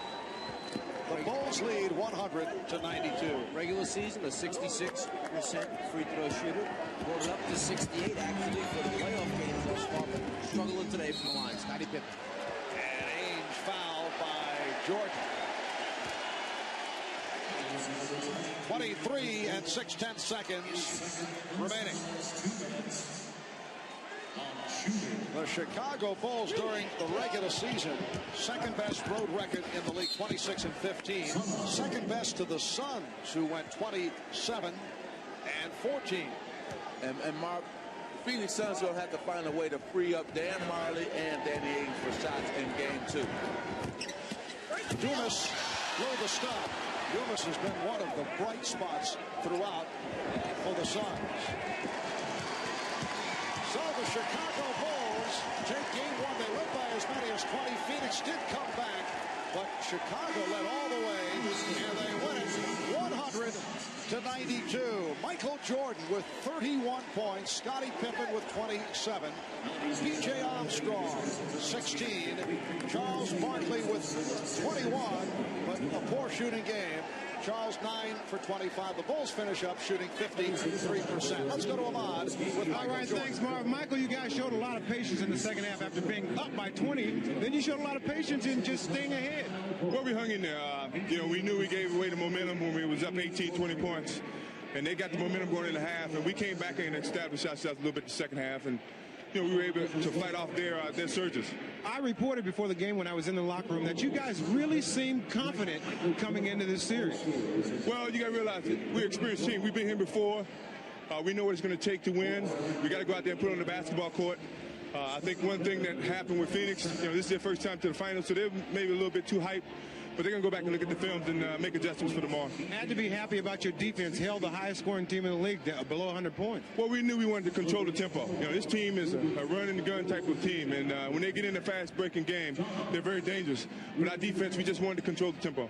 The Bulls lead 100-92. Regular season, a 66% free throw shooter. Goes up to 68 actually for the playoff games thus far. Struggling today from the line. Scottie Pippen. And Ainge fouled by Jordan. 23 and 6/10 seconds remaining. The Chicago Bulls during the regular season, second best road record in the league, 26 and 15. Second best to the Suns, who went 27 and 14. And Mark, Phoenix Suns will have to find a way to free up Dan Marley and Danny Ainge for shots in game 2. Dumas blew the stop. Dumas has been one of the bright spots throughout for the Suns. So the Chicago Bulls take game 1. They led by as many as 20. Phoenix did come back, but Chicago led all the way, and they win it 100-92. Mike Michael Jordan with 31 points. Scottie Pippen with 27. P.J. Armstrong, 16. Charles Barkley with 21, but a poor shooting game. Charles 9 for 25. The Bulls finish up shooting 53%. Let's go to Ahmad with Michael. All right, Jordan. thanks, Marv. Michael, you guys showed a lot of patience in the second half after being up by 20. Then you showed a lot of patience in just staying ahead. Well, we hung in there. We knew we gave away the momentum when we was up 18, 20 points. And they got the momentum going in the half. And we came back and established ourselves a little bit in the second half. And we were able to fight off their surges. I reported before the game when I was in the locker room that you guys really seemed confident coming into this series. Well, you got to realize that we're an experienced team. We've been here before. We know what it's going to take to win. We got to go out there and put it on the basketball court. I think one thing that happened with Phoenix, this is their first time to the finals, so they're maybe a little bit too hyped. But they're going to go back and look at the films and make adjustments for tomorrow. Had to be happy about your defense. Held the highest scoring team in the league below 100 points. Well, we knew we wanted to control the tempo. This team is a run-and-gun type of team. And when they get in a fast-breaking game, they're very dangerous. But our defense, we just wanted to control the tempo.